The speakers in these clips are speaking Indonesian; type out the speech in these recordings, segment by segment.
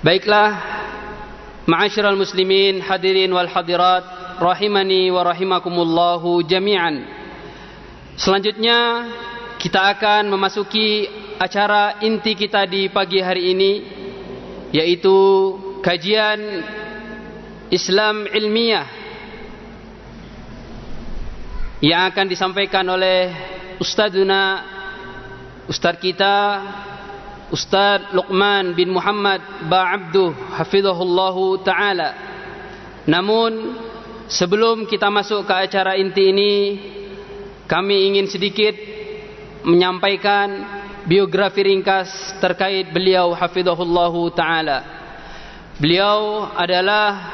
Baiklah, ma'asyiral muslimin, hadirin wal hadirat, rahimani wa rahimakumullahu jami'an. Selanjutnya kita akan memasuki acara inti kita di pagi hari ini, yaitu kajian Islam ilmiah yang akan disampaikan oleh Ustadz kita, Ustadz Luqman bin Muhammad Ba'abduh hafizahullahu ta'ala. Namun sebelum kita masuk ke acara inti ini, kami ingin sedikit menyampaikan biografi ringkas terkait beliau hafizahullahu ta'ala. Beliau adalah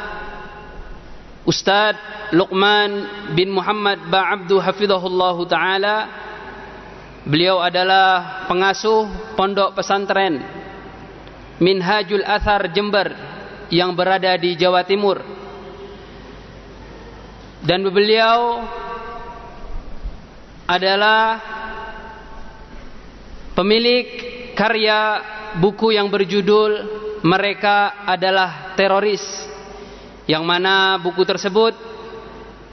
Ustadz Luqman bin Muhammad Ba'abduh hafizahullahu ta'ala. Beliau adalah pengasuh pondok pesantren Minhajul Athar Jember yang berada di Jawa Timur. Dan beliau adalah pemilik karya buku yang berjudul Mereka Adalah Teroris, yang mana buku tersebut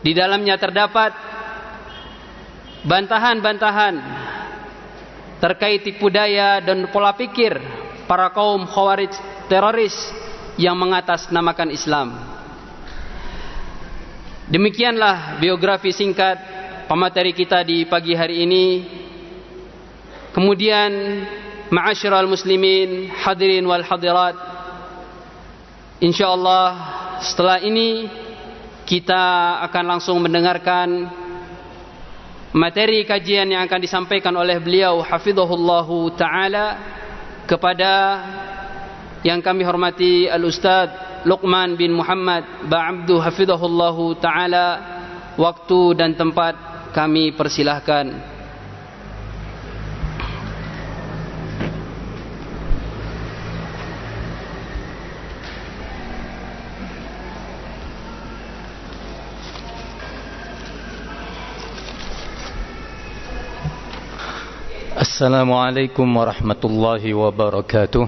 di dalamnya terdapat bantahan-bantahan terkait tipu daya dan pola pikir para kaum khawarij teroris yang mengatasnamakan Islam. Demikianlah biografi singkat pemateri kita di pagi hari ini. Kemudian, ma'asyiral muslimin, hadirin wal hadirat, insyaallah setelah ini kita akan langsung mendengarkan materi kajian yang akan disampaikan oleh beliau hafizahullahu ta'ala kepada yang kami hormati Al-Ustadz Luqman bin Muhammad Ba'abduh hafizahullahu ta'ala. Waktu dan tempat kami persilahkan. Assalamualaikum warahmatullahi wabarakatuh.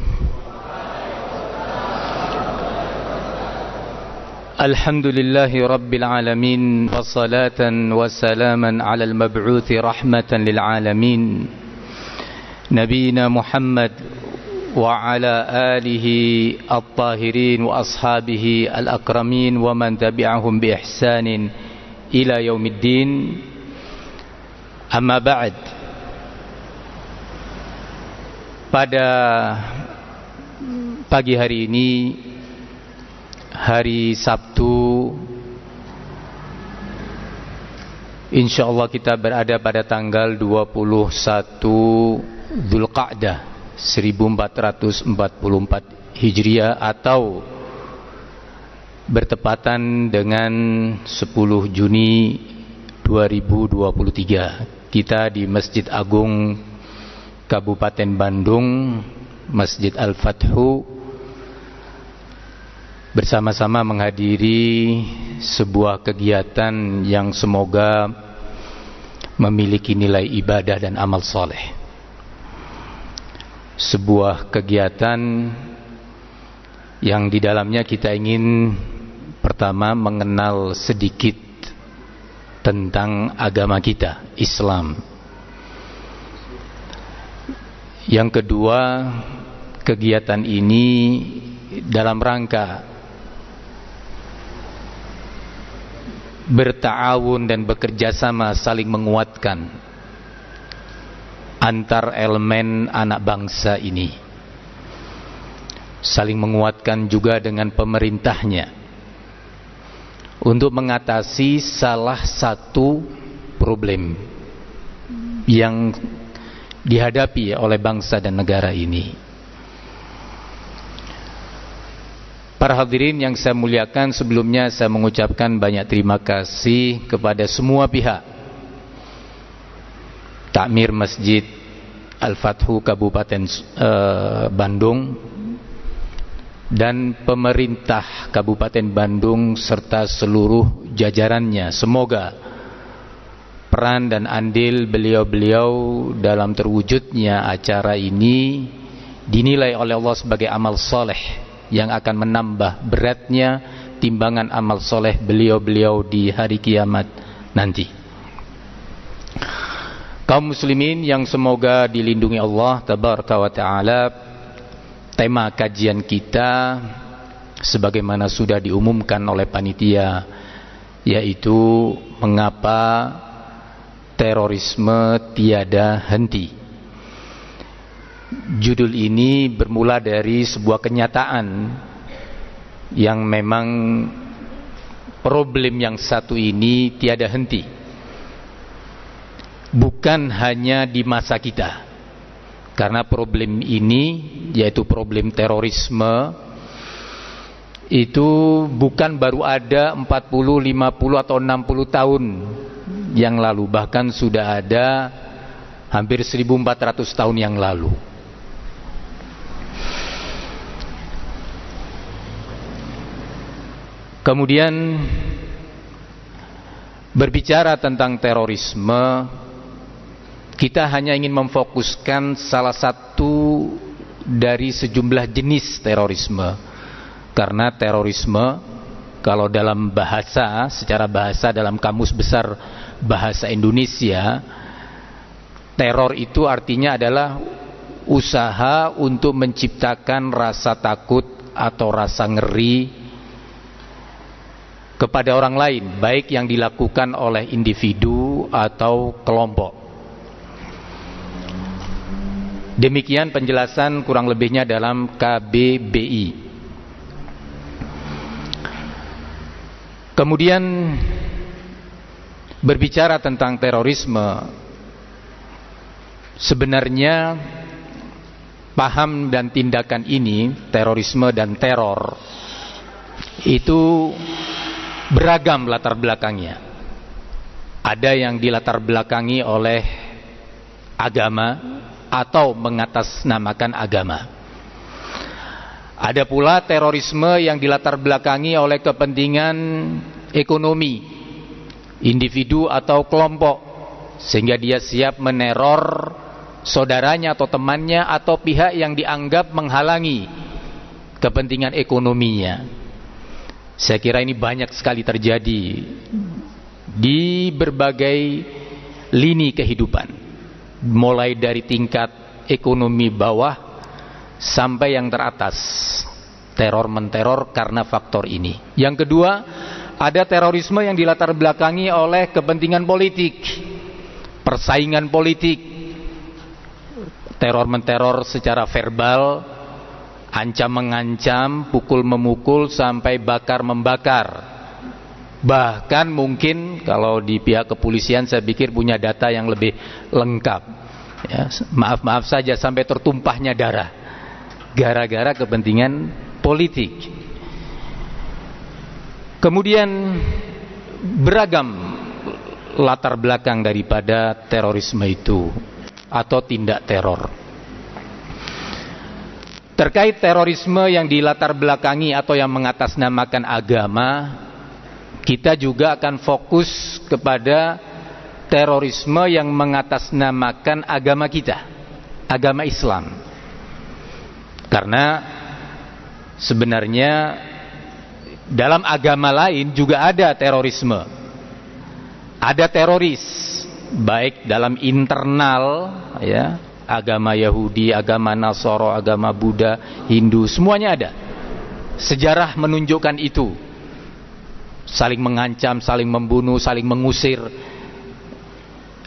Alhamdulillahi rabbil alamin, wassalatan wassalaman ala al-mab'uthi rahmatan lil alamin, nabiyina Muhammad wa ala alihi at-tahirin wa ashabihi al-akramin wa man tabi'ahum bi ihsanin ila yaumiddin. Amma ba'd. Pada pagi hari ini, hari Sabtu, insyaallah kita berada pada tanggal 21 Dzulqa'dah 1444 Hijriah, atau bertepatan dengan 10 Juni 2023. Kita di Masjid Agung Kabupaten Bandung, Masjid Al-Fathu, bersama-sama menghadiri sebuah kegiatan yang semoga memiliki nilai ibadah dan amal soleh. Sebuah kegiatan yang di dalamnya kita ingin pertama mengenal sedikit tentang agama kita, Islam. Yang kedua, kegiatan ini dalam rangka berta'awun dan bekerja sama, saling menguatkan antar elemen anak bangsa ini, saling menguatkan juga dengan pemerintahnya untuk mengatasi salah satu problem yang dihadapi oleh bangsa dan negara ini. Para hadirin yang saya muliakan, sebelumnya saya mengucapkan banyak terima kasih kepada semua pihak, Takmir Masjid Al-Fathu Kabupaten Bandung dan pemerintah Kabupaten Bandung serta seluruh jajarannya. Semoga peran dan andil beliau-beliau dalam terwujudnya acara ini dinilai oleh Allah sebagai amal soleh yang akan menambah beratnya timbangan amal soleh beliau-beliau di hari kiamat nanti. Kaum muslimin yang semoga dilindungi Allah tabaraka wa ta'ala, tema kajian kita sebagaimana sudah diumumkan oleh panitia, yaitu mengapa terorisme tiada henti. Judul ini bermula dari sebuah kenyataan yang memang problem yang satu ini tiada henti. Bukan hanya di masa kita, karena problem ini, yaitu problem terorisme, itu bukan baru ada 40, 50 atau 60 tahun yang lalu, bahkan sudah ada hampir 1400 tahun yang lalu. Kemudian berbicara tentang terorisme, kita hanya ingin memfokuskan salah satu dari sejumlah jenis terorisme. Karena terorisme, kalau dalam bahasa, secara bahasa dalam kamus besar bahasa Indonesia, teror itu artinya adalah usaha untuk menciptakan rasa takut atau rasa ngeri kepada orang lain, baik yang dilakukan oleh individu atau kelompok. Demikian penjelasan kurang lebihnya dalam KBBI. Kemudian berbicara tentang terorisme, sebenarnya paham dan tindakan ini, terorisme dan teror, itu beragam latar belakangnya. Ada yang dilatar belakangi oleh agama atau mengatasnamakan agama. Ada pula terorisme yang dilatar belakangi oleh kepentingan ekonomi individu atau kelompok, sehingga dia siap meneror saudaranya atau temannya atau pihak yang dianggap menghalangi kepentingan ekonominya. Saya kira ini banyak sekali terjadi di berbagai lini kehidupan, mulai dari tingkat ekonomi bawah sampai yang teratas. Teror menteror karena faktor ini. Yang kedua, ada terorisme yang dilatar belakangi oleh kepentingan politik, persaingan politik. Teror menteror secara verbal, ancam mengancam, pukul memukul, sampai bakar membakar. Bahkan mungkin kalau di pihak kepolisian saya pikir punya data yang lebih lengkap, ya, maaf saja sampai tertumpahnya darah gara-gara kepentingan politik. Kemudian beragam latar belakang daripada terorisme itu atau tindak teror. Terkait terorisme yang dilatar belakangi atau yang mengatasnamakan agama, kita juga akan fokus kepada terorisme yang mengatasnamakan agama kita, agama Islam. Karena sebenarnya dalam agama lain juga ada terorisme. Ada teroris, baik dalam internal, ya, agama Yahudi, agama Nasara, agama Buddha, Hindu, semuanya ada. Sejarah menunjukkan itu. Saling mengancam, saling membunuh, saling mengusir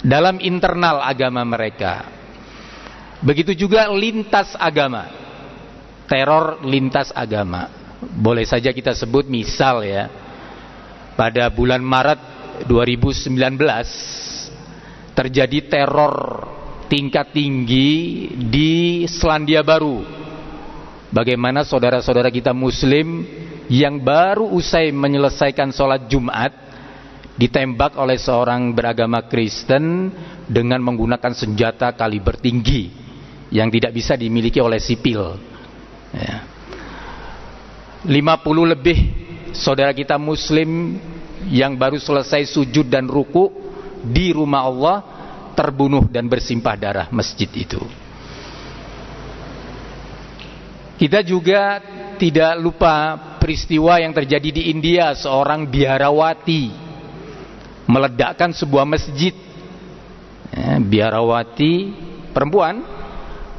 dalam internal agama mereka. Begitu juga lintas agama, teror lintas agama. Boleh saja kita sebut misal, ya, pada bulan Maret 2019 terjadi teror tingkat tinggi di Selandia Baru. Bagaimana saudara-saudara kita muslim yang baru usai menyelesaikan sholat Jumat ditembak oleh seorang beragama Kristen dengan menggunakan senjata kaliber tinggi yang tidak bisa dimiliki oleh sipil, ya. 50 lebih saudara kita muslim yang baru selesai sujud dan ruku di rumah Allah terbunuh dan bersimpah darah masjid itu. Kita juga tidak lupa peristiwa yang terjadi di India, seorang biarawati meledakkan sebuah masjid. Biarawati perempuan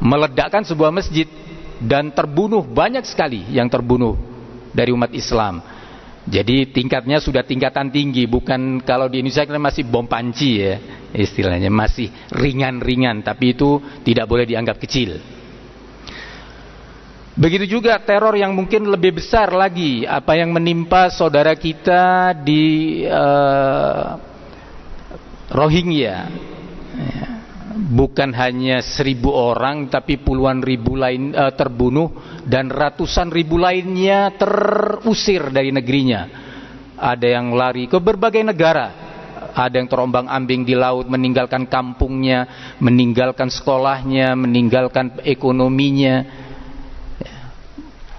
meledakkan sebuah masjid dan terbunuh, banyak sekali yang terbunuh dari umat Islam. Jadi tingkatnya sudah tingkatan tinggi, bukan kalau di Indonesia kan masih bom panci ya istilahnya, masih ringan-ringan, tapi itu tidak boleh dianggap kecil. Begitu juga teror yang mungkin lebih besar lagi, apa yang menimpa saudara kita di Rohingya. Bukan hanya 1.000 orang, tapi puluhan ribu lain terbunuh dan ratusan ribu lainnya terusir dari negerinya. Ada yang lari ke berbagai negara, ada yang terombang-ambing di laut, meninggalkan kampungnya, meninggalkan sekolahnya, meninggalkan ekonominya.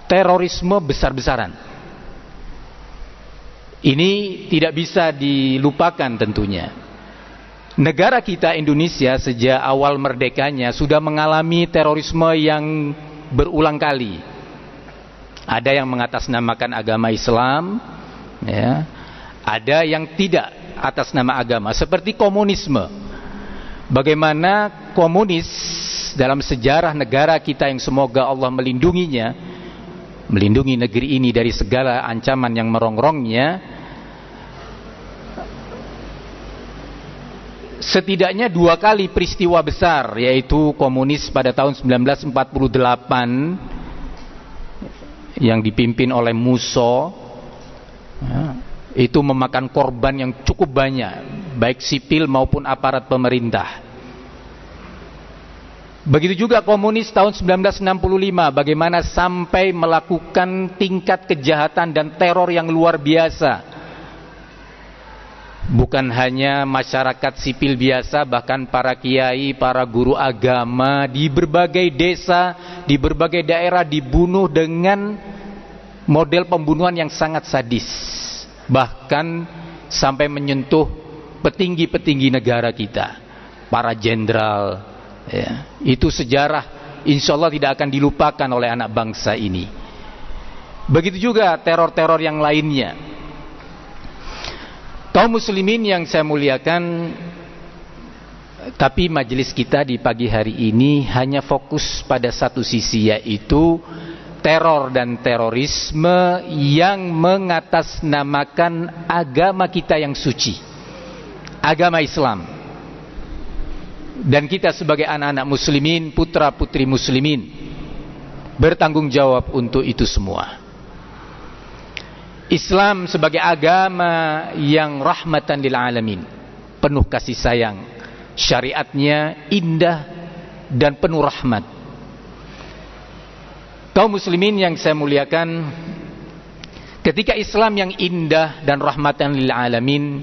Terorisme besar-besaran ini tidak bisa dilupakan tentunya. Negara kita Indonesia sejak awal merdekanya sudah mengalami terorisme yang berulang kali. Ada yang mengatasnamakan agama Islam, ya. Ada yang tidak atas nama agama, seperti komunisme. Bagaimana komunis dalam sejarah negara kita yang semoga Allah melindunginya, melindungi negeri ini dari segala ancaman yang merongrongnya. Setidaknya 2 kali peristiwa besar, yaitu komunis pada tahun 1948 yang dipimpin oleh Musso, itu memakan korban yang cukup banyak, baik sipil maupun aparat pemerintah. Begitu juga komunis tahun 1965, bagaimana sampai melakukan tingkat kejahatan dan teror yang luar biasa. Bukan hanya masyarakat sipil biasa, bahkan para kiai, para guru agama di berbagai desa, di berbagai daerah dibunuh dengan model pembunuhan yang sangat sadis. Bahkan sampai menyentuh petinggi-petinggi negara kita, para jenderal. Ya, itu sejarah insya Allah tidak akan dilupakan oleh anak bangsa ini. Begitu juga teror-teror yang lainnya. Kaum muslimin yang saya muliakan, tapi majelis kita di pagi hari ini hanya fokus pada satu sisi, yaitu teror dan terorisme yang mengatasnamakan agama kita yang suci, agama Islam. Dan kita sebagai anak-anak muslimin, putra putri muslimin, bertanggung jawab untuk itu semua. Islam sebagai agama yang rahmatan lil alamin, penuh kasih sayang, syariatnya indah dan penuh rahmat. Kaum muslimin yang saya muliakan, ketika Islam yang indah dan rahmatan lil alamin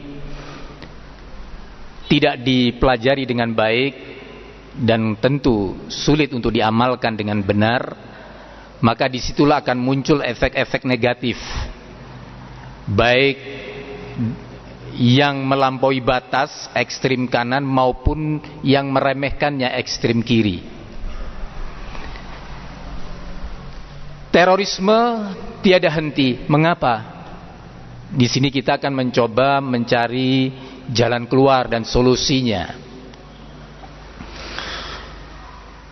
tidak dipelajari dengan baik dan tentu sulit untuk diamalkan dengan benar, maka disitulah akan muncul efek-efek negatif, baik yang melampaui batas ekstrim kanan maupun yang meremehkannya ekstrim kiri. Terorisme tiada henti. Mengapa? Di sini kita akan mencoba mencari jalan keluar dan solusinya.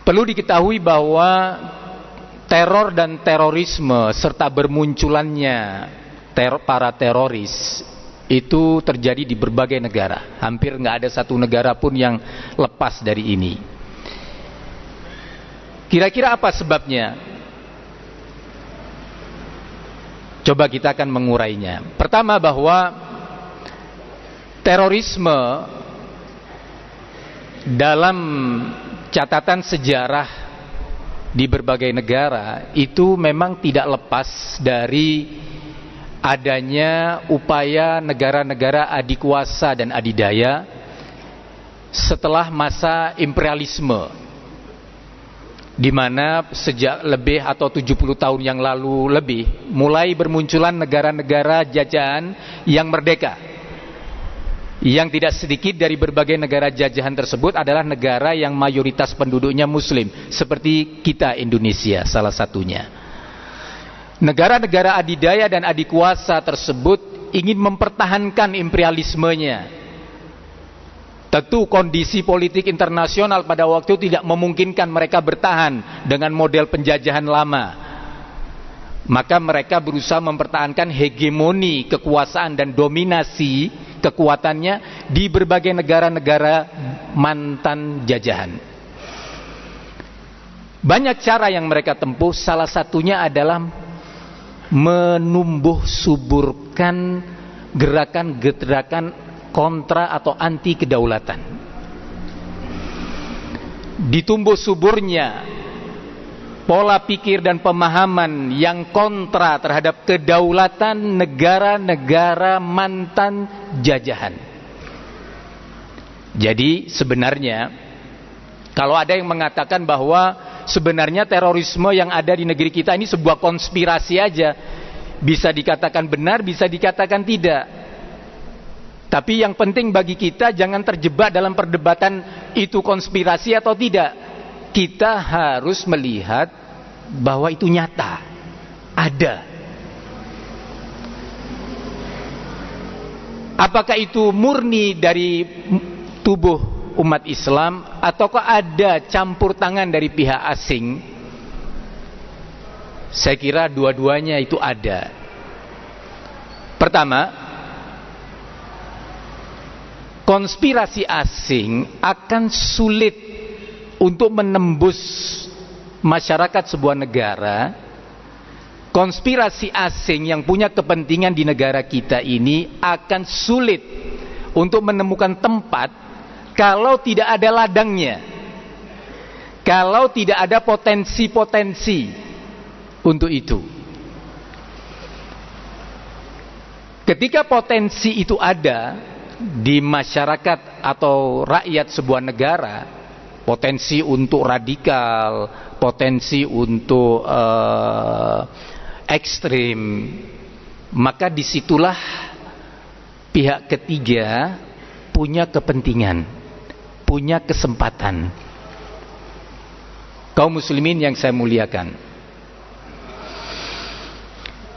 Perlu diketahui bahwa teror dan terorisme serta bermunculannya para teroris itu terjadi di berbagai negara. Hampir nggak ada satu negara pun yang lepas dari ini. Kira-kira apa sebabnya? Coba kita akan mengurainya. Pertama, bahwa terorisme dalam catatan sejarah di berbagai negara itu memang tidak lepas dari adanya upaya negara-negara adikuasa dan adidaya setelah masa imperialisme, di mana sejak lebih atau 70 tahun yang lalu lebih mulai bermunculan negara-negara jajahan yang merdeka. Yang tidak sedikit dari berbagai negara jajahan tersebut adalah negara yang mayoritas penduduknya muslim, seperti kita Indonesia salah satunya. negara-negara adidaya dan adikuasa tersebut ingin mempertahankan imperialismenya. Tentu kondisi politik internasional pada waktu itu tidak memungkinkan mereka bertahan dengan model penjajahan lama. Maka mereka berusaha mempertahankan hegemoni kekuasaan dan dominasi kekuatannya di berbagai negara-negara mantan jajahan. Banyak cara yang mereka tempuh, salah satunya adalah menumbuh suburkan gerakan-gerakan kontra atau anti kedaulatan. Ditumbuh suburnya pola pikir dan pemahaman yang kontra terhadap kedaulatan negara-negara mantan jajahan. Jadi sebenarnya kalau ada yang mengatakan bahwa sebenarnya terorisme yang ada di negeri kita ini sebuah konspirasi aja, bisa dikatakan benar, bisa dikatakan tidak. Tapi yang penting bagi kita jangan terjebak dalam perdebatan itu konspirasi atau tidak. Kita harus melihat bahwa itu nyata, ada. Apakah itu murni dari tubuh umat Islam ataukah ada campur tangan dari pihak asing? Saya kira dua-duanya itu ada. Pertama, konspirasi asing akan sulit untuk menembus masyarakat sebuah negara. Konspirasi asing yang punya kepentingan di negara kita ini akan sulit untuk menemukan tempat kalau tidak ada ladangnya, kalau tidak ada potensi-potensi untuk itu. Ketika potensi itu ada di masyarakat atau rakyat sebuah negara, potensi untuk radikal, potensi untuk ekstrim, maka disitulah pihak ketiga punya kepentingan, punya kesempatan. Kaum muslimin yang saya muliakan,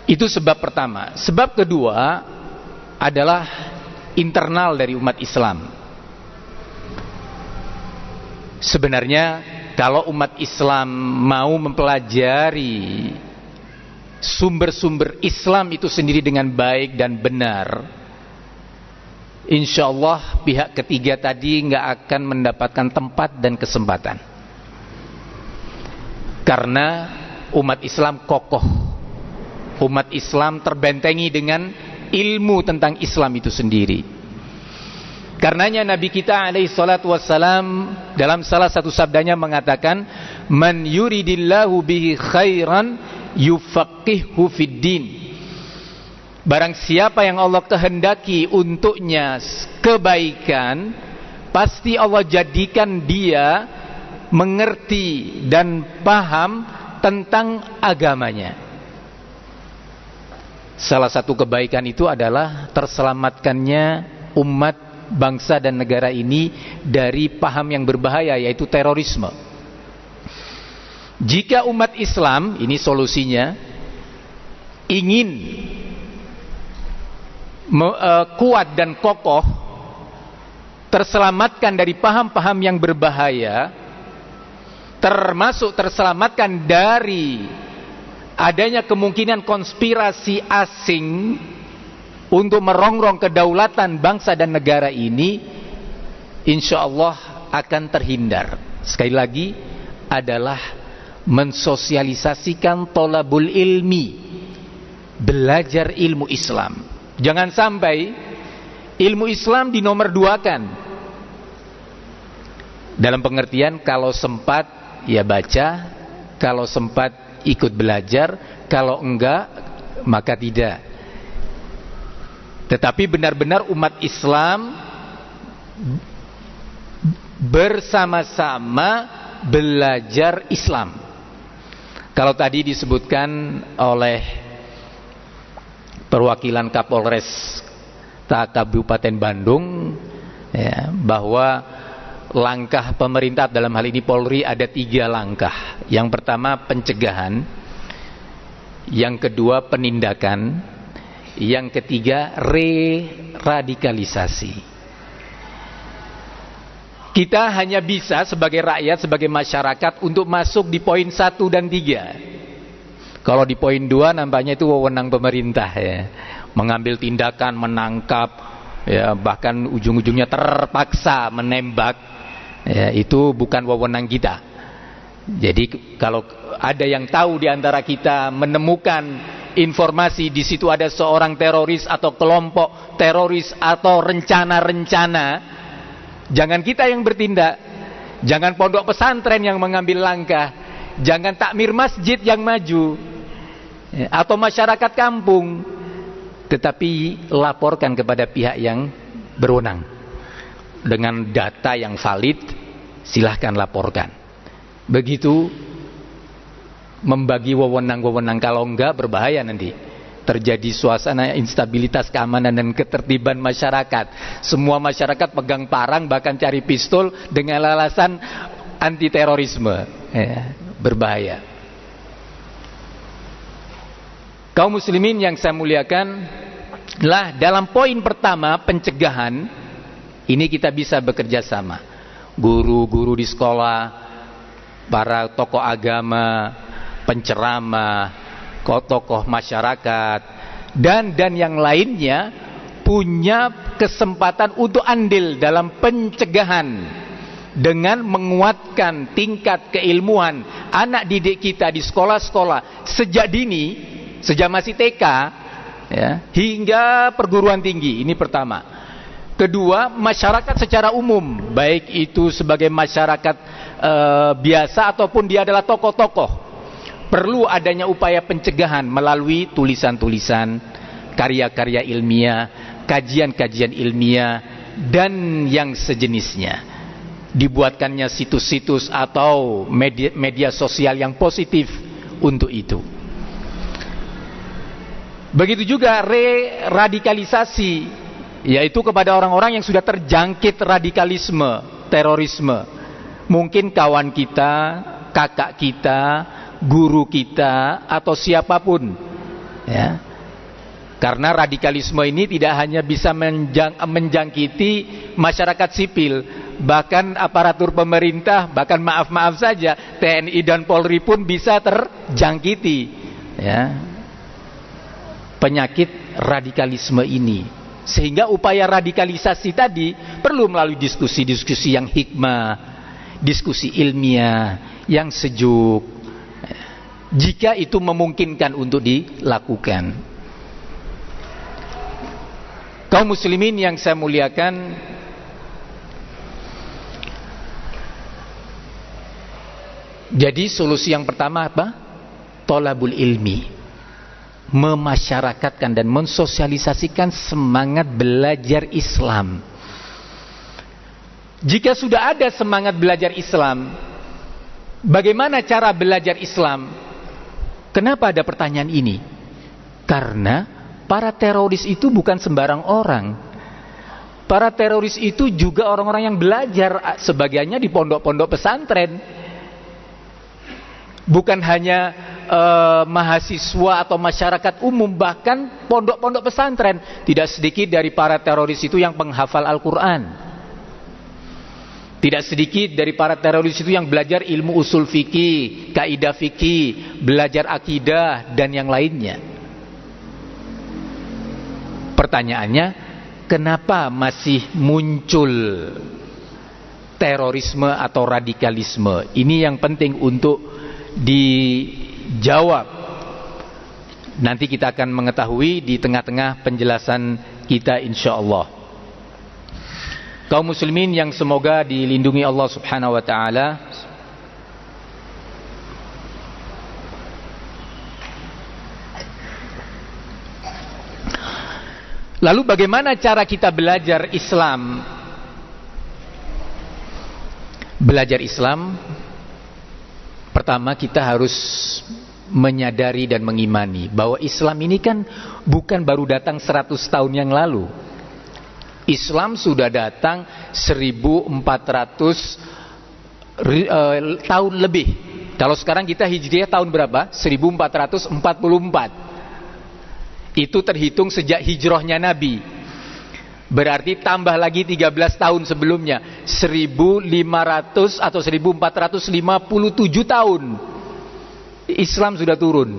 itu sebab pertama. Sebab kedua adalah internal dari umat Islam. Sebenarnya kalau umat Islam mau mempelajari sumber-sumber Islam itu sendiri dengan baik dan benar, insya Allah pihak ketiga tadi nggak akan mendapatkan tempat dan kesempatan. Karena umat Islam kokoh, umat Islam terbentengi dengan ilmu tentang Islam itu sendiri. Karenanya Nabi kita alaihi salatu wassalam dalam salah satu sabdanya mengatakan, man yuridillahu bihi khairan yufaqihu fid din. Barang siapa yang Allah kehendaki untuknya kebaikan, pasti Allah jadikan dia mengerti dan paham tentang agamanya. Salah satu kebaikan itu adalah terselamatkannya umat, bangsa dan negara ini dari paham yang berbahaya, yaitu terorisme. Jika umat Islam, ini solusinya, ingin kuat dan kokoh, terselamatkan dari paham-paham yang berbahaya, termasuk terselamatkan dari adanya kemungkinan konspirasi asing untuk merongrong kedaulatan bangsa dan negara ini, insya Allah akan terhindar. Sekali lagi adalah mensosialisasikan tolabul ilmi, belajar ilmu Islam. Jangan sampai ilmu Islam dinomorduakan, dalam pengertian kalau sempat ya baca, kalau sempat ikut belajar, kalau enggak maka tidak. Tetapi benar-benar umat Islam bersama-sama belajar Islam. Kalau tadi disebutkan oleh perwakilan Kapolres Kabupaten Bandung ya, bahwa langkah pemerintah dalam hal ini Polri ada 3 langkah. Yang pertama pencegahan. yang kedua penindakan, yang ketiga re-radikalisasi. Kita hanya bisa sebagai rakyat, sebagai masyarakat untuk masuk di poin 1 dan 3. Kalau di poin 2 nampaknya itu wewenang pemerintah ya. Mengambil tindakan, menangkap, ya, bahkan ujung-ujungnya terpaksa menembak. Ya, itu bukan wewenang kita. Jadi kalau ada yang tahu di antara kita menemukan informasi di situ ada seorang teroris atau kelompok teroris atau rencana-rencana, jangan kita yang bertindak, jangan pondok pesantren yang mengambil langkah, jangan takmir masjid yang maju, atau masyarakat kampung, tetapi laporkan kepada pihak yang berwenang dengan data yang valid. Silahkan laporkan. Begitu membagi wewenang-wewenang, kalau enggak berbahaya nanti. Terjadi suasana instabilitas keamanan dan ketertiban masyarakat. Semua masyarakat pegang parang, bahkan cari pistol dengan alasan anti terorisme. Ya, berbahaya. Kaum muslimin yang saya muliakan, lah dalam poin pertama pencegahan ini kita bisa bekerja sama. Guru-guru di sekolah, para tokoh agama, penceramah, tokoh masyarakat, dan yang lainnya punya kesempatan untuk andil dalam pencegahan dengan menguatkan tingkat keilmuan anak didik kita di sekolah-sekolah sejak dini, sejak masih TK ya, hingga perguruan tinggi. Ini pertama. Kedua, masyarakat secara umum, baik itu sebagai masyarakat biasa ataupun dia adalah tokoh-tokoh, perlu adanya upaya pencegahan melalui tulisan-tulisan, karya-karya ilmiah, kajian-kajian ilmiah, dan yang sejenisnya. Dibuatkannya situs-situs atau media sosial yang positif untuk itu. Begitu juga re-radikalisasi, yaitu kepada orang-orang yang sudah terjangkit radikalisme, terorisme. Mungkin kawan kita, kakak kita, guru kita, atau siapapun ya. Karena radikalisme ini tidak hanya bisa menjangkiti masyarakat sipil, bahkan aparatur pemerintah, bahkan maaf saja TNI dan Polri pun bisa terjangkiti ya, penyakit radikalisme ini. Sehingga upaya radikalisasi tadi perlu melalui diskusi-diskusi yang hikmah, diskusi ilmiah yang sejuk, jika itu memungkinkan untuk dilakukan. Kaum muslimin yang saya muliakan, jadi solusi yang pertama apa? Thalabul ilmi, memasyarakatkan dan mensosialisasikan semangat belajar Islam. Jika sudah ada semangat belajar Islam, bagaimana cara belajar Islam? Kenapa ada pertanyaan ini? Karena para teroris itu bukan sembarang orang. Para teroris itu juga orang-orang yang belajar, sebagiannya di pondok-pondok pesantren. Bukan hanya mahasiswa atau masyarakat umum, bahkan pondok-pondok pesantren. Tidak sedikit dari para teroris itu yang penghafal Al-Quran. Tidak sedikit dari para teroris itu yang belajar ilmu usul fikih, kaidah fikih, belajar akidah, dan yang lainnya. Pertanyaannya, kenapa masih muncul terorisme atau radikalisme? Ini yang penting untuk dijawab. Nanti kita akan mengetahui di tengah-tengah penjelasan kita insyaallah. Kaum muslimin yang semoga dilindungi Allah Subhanahu wa taala. Lalu bagaimana cara kita belajar Islam? Belajar Islam, pertama kita harus menyadari dan mengimani bahwa Islam ini kan bukan baru datang 100 tahun yang lalu. Islam sudah datang 1400 tahun lebih Kalau sekarang kita hijriah tahun berapa? 1444. Itu terhitung sejak hijrahnya Nabi. Berarti tambah lagi 13 tahun sebelumnya, 1500 atau 1457 tahun Islam sudah turun.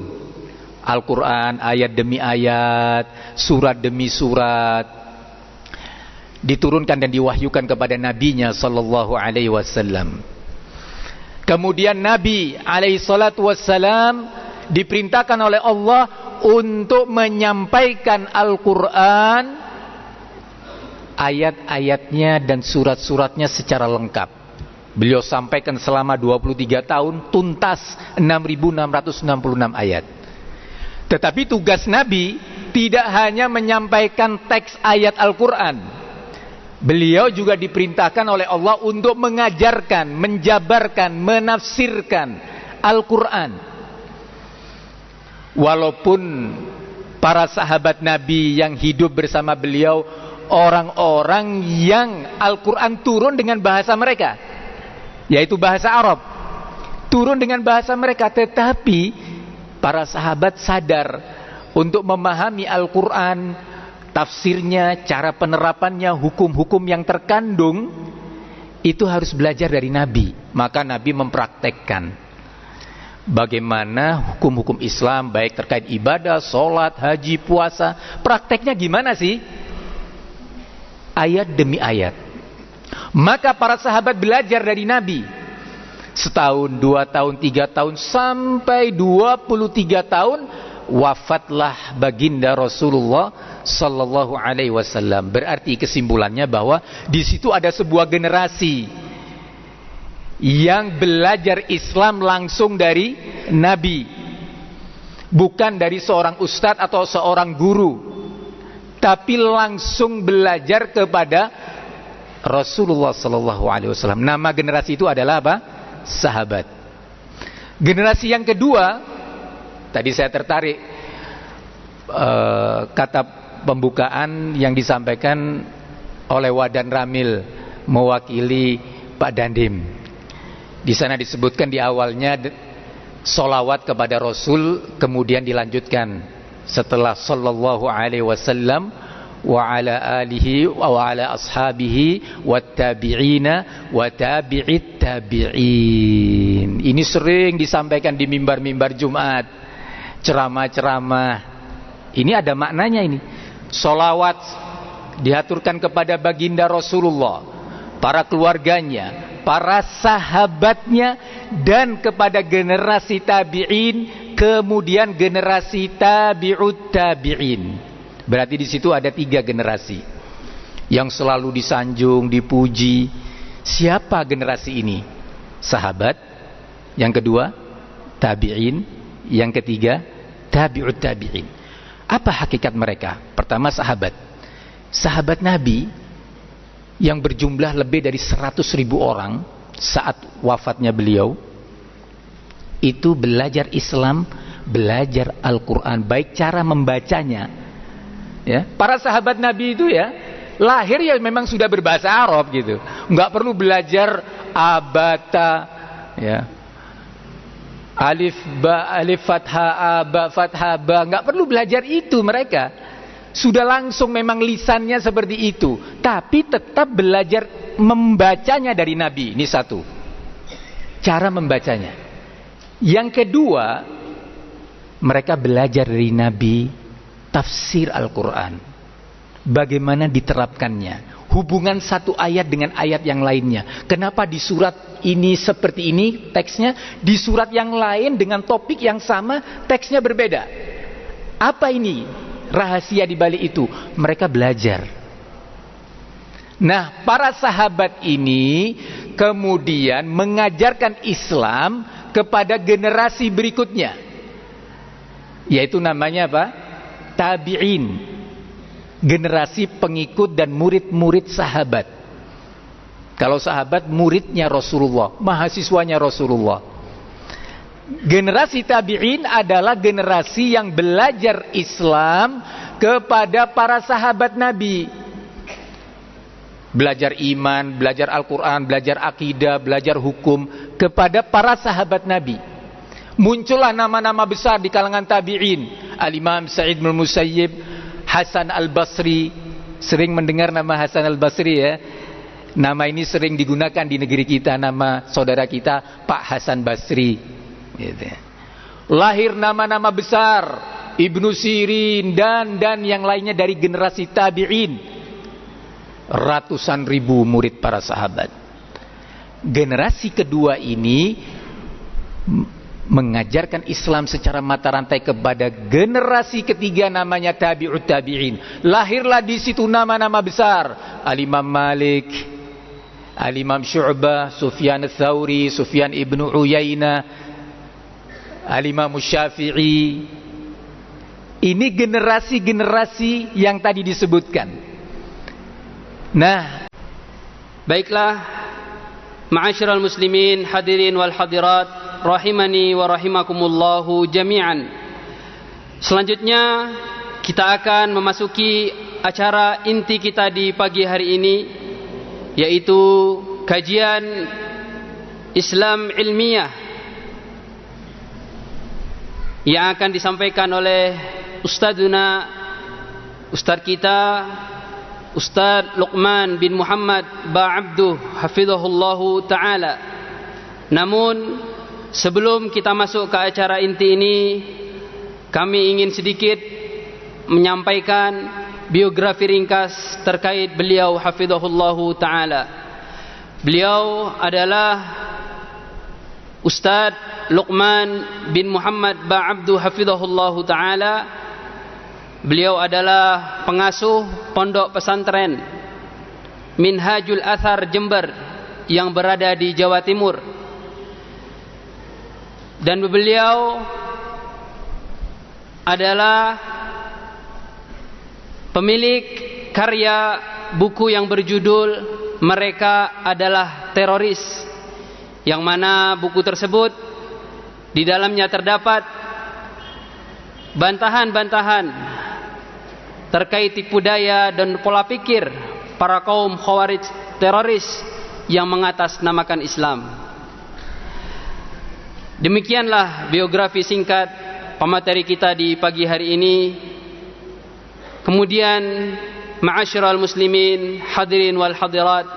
Al-Quran ayat demi ayat, surat demi surat diturunkan dan diwahyukan kepada nabinya sallallahu alaihi wasallam. Kemudian Nabi alaihi salatu wassalam diperintahkan oleh Allah untuk menyampaikan Al-Quran, ayat-ayatnya dan surat-suratnya secara lengkap. Beliau sampaikan selama 23 tahun tuntas 6.666 ayat. Tetapi tugas Nabi tidak hanya menyampaikan teks ayat Al-Quran. Beliau juga diperintahkan oleh Allah untuk mengajarkan, menjabarkan, menafsirkan Al-Quran. Walaupun para sahabat Nabi yang hidup bersama beliau orang-orang yang Al-Quran turun dengan bahasa mereka, yaitu bahasa Arab, turun dengan bahasa mereka, tetapi para sahabat sadar untuk memahami Al-Quran, tafsirnya, cara penerapannya, hukum-hukum yang terkandung, itu harus belajar dari Nabi. Maka Nabi mempraktekkan bagaimana hukum-hukum Islam, baik terkait ibadah, sholat, haji, puasa. Prakteknya gimana sih? Ayat demi ayat. Maka para sahabat belajar dari Nabi. Setahun, 2 tahun, 3 tahun, sampai 23 tahun wafatlah baginda Rasulullah sallallahu alaihi wasallam. Berarti kesimpulannya bahwa di situ ada sebuah generasi yang belajar Islam langsung dari Nabi, bukan dari seorang ustadz atau seorang guru, tapi langsung belajar kepada Rasulullah sallallahu alaihi wasallam. Nama generasi itu adalah apa? Sahabat. Generasi yang kedua, tadi saya tertarik kata pembukaan yang disampaikan oleh Wadan Ramil mewakili Pak Dandim. Di sana disebutkan di awalnya solawat kepada Rasul, kemudian dilanjutkan setelah sallallahu alaihi wasallam wa ala alihi wa ala ashabihi wattabi'ina wa tabi'it tabi'in. Ini sering disampaikan di mimbar-mimbar Jumat, ceramah-ceramah. Ini ada maknanya ini. Solawat diaturkan kepada baginda Rasulullah, para keluarganya, para sahabatnya, dan kepada generasi tabi'in, kemudian generasi tabi'ut tabi'in. Berarti di situ ada 3 generasi yang selalu disanjung, dipuji. Siapa generasi ini? Sahabat. Yang kedua, tabi'in. Yang ketiga, tabi'ut tabi'in. Apa hakikat mereka? Pertama, sahabat. Sahabat Nabi yang berjumlah lebih dari 100.000 orang saat wafatnya beliau, itu belajar Islam, belajar Al-Quran, baik cara membacanya. Ya, para sahabat Nabi itu ya lahir ya memang sudah berbahasa Arab gitu, nggak perlu belajar abata, ya, alif ba alif fathah ba fathah ba, nggak perlu belajar itu. Mereka sudah langsung memang lisannya seperti itu, tapi tetap belajar membacanya dari Nabi. Ini satu, cara membacanya. Yang kedua, mereka belajar dari Nabi tafsir Al-Quran, bagaimana diterapkannya, hubungan satu ayat dengan ayat yang lainnya. Kenapa di surat ini seperti ini teksnya, di surat yang lain dengan topik yang sama teksnya berbeda? Apa ini rahasia di balik itu? Mereka belajar. Nah, para sahabat ini kemudian mengajarkan Islam kepada generasi berikutnya, yaitu namanya apa? Tabi'in, generasi pengikut dan murid-murid sahabat. Kalau sahabat muridnya Rasulullah, mahasiswanya Rasulullah. Generasi tabi'in adalah generasi yang belajar Islam kepada para sahabat Nabi. Belajar iman, belajar Al-Quran, belajar akidah, belajar hukum kepada para sahabat Nabi. Muncullah nama-nama besar di kalangan tabi'in. Al-Imam Sa'id bin Musayyib, Hasan Al-Basri. Sering mendengar nama Hasan Al-Basri ya. Nama ini sering digunakan di negeri kita, nama saudara kita Pak Hasan Basri gitu. Lahir nama-nama besar, Ibnu Sirin dan yang lainnya dari generasi tabi'in. Ratusan ribu murid para sahabat. Generasi kedua ini mengajarkan Islam secara mata rantai kepada generasi ketiga, namanya tabi'ut tabi'in. Lahirlah di situ nama-nama besar, Al-Imam Malik, Al-Imam Syu'bah, Sufyan Ats-Tsauri, Sufyan ibnu Uyainah, Al-Imam Syafi'i. Ini generasi-generasi yang tadi disebutkan. Nah, baiklah, ma'asyiral muslimin, hadirin wal hadirat, rahimani wa rahimakumullahu jami'an. Selanjutnya kita akan memasuki acara inti kita di pagi hari ini, yaitu kajian Islam ilmiah yang akan disampaikan oleh Ustadz kita Ustadz Luqman bin Muhammad Ba'abduh hafizahullahu ta'ala. Namun sebelum kita masuk ke acara inti ini, kami ingin sedikit menyampaikan biografi ringkas terkait beliau hafizahullahu ta'ala. Beliau adalah Ustadz Luqman bin Muhammad Ba'abduh hafizahullahu ta'ala. Beliau adalah pengasuh pondok pesantren Minhajul Athar Jember yang berada di Jawa Timur. Dan beliau adalah pemilik karya buku yang berjudul Mereka Adalah Teroris, yang mana buku tersebut di dalamnya terdapat bantahan-bantahan terkait tipu daya dan pola pikir para kaum khawarij teroris yang mengatasnamakan Islam. Demikianlah biografi singkat pemateri kita di pagi hari ini. Kemudian ma'asyiral muslimin, hadirin wal hadirat,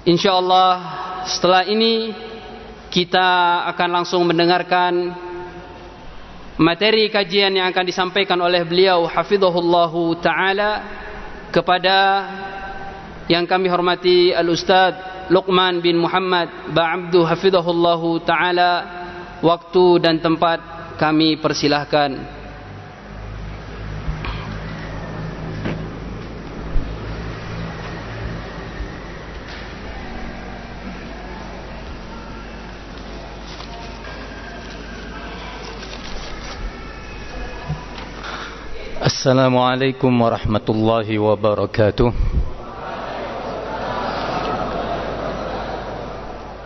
insyaallah setelah ini kita akan langsung mendengarkan materi kajian yang akan disampaikan oleh beliau hafizahullahu ta'ala kepada yang kami hormati Al-Ustadz Luqman bin Muhammad Ba'abduh hafizahullahu ta'ala. Waktu dan tempat kami persilahkan. Assalamualaikum warahmatullahi wabarakatuh.